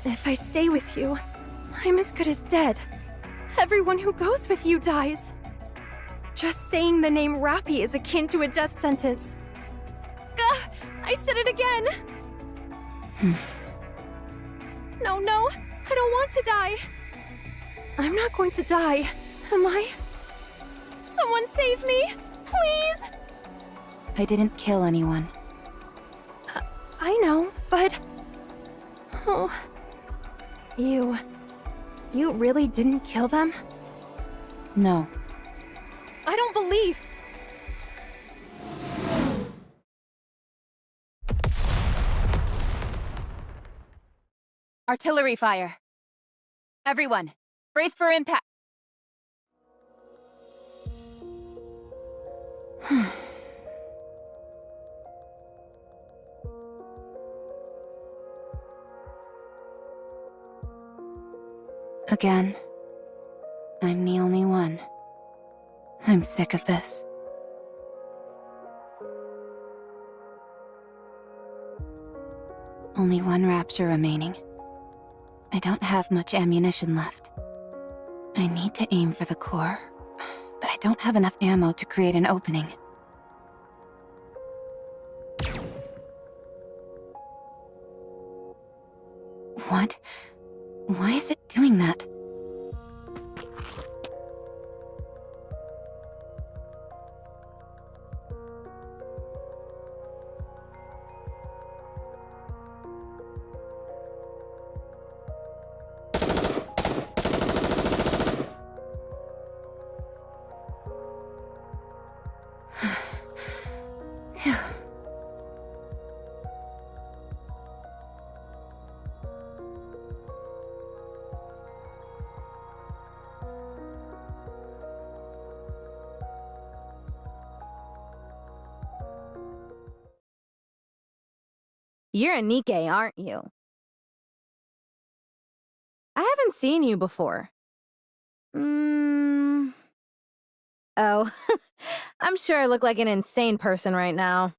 If I stay with you, I'm as good as dead. Everyone who goes with you dies. Just saying the name Rapi is akin to a death sentence. Gah! I said it again! No, I don't want to die. I'm not going to die, am I? Someone save me, please! I didn't kill anyone. I know, but... Oh... You really didn't kill them? No. I don't believe... Artillery fire. Everyone, brace for impact. Again. I'm the only one. I'm sick of this. Only one Rapture remaining. I don't have much ammunition left. I need to aim for the core, but I don't have enough ammo to create an opening. What? Why is it doing that? You're a NIKKE, aren't you? I haven't seen you before. Oh, I'm sure I look like an insane person right now.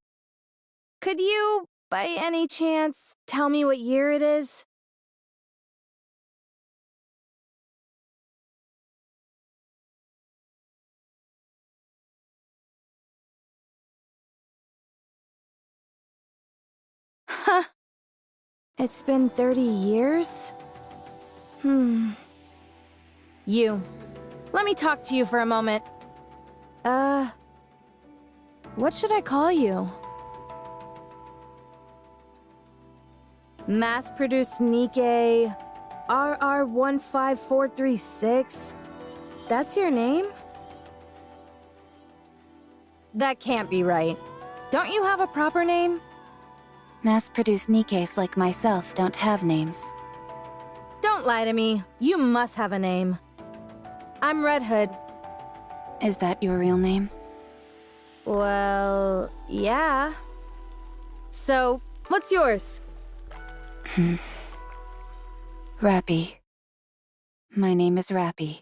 Could you, by any chance, tell me what year it is? Huh. It's been 30 years? You. Let me talk to you for a moment. What should I call you? Mass-produced NIKKE RR15436. That's your name? That can't be right. Don't you have a proper name? Mass-produced Nikkes like myself don't have names. Don't lie to me. You must have a name. I'm Red Hood. Is that your real name? Well, yeah. So, what's yours? Rapi. My name is Rapi.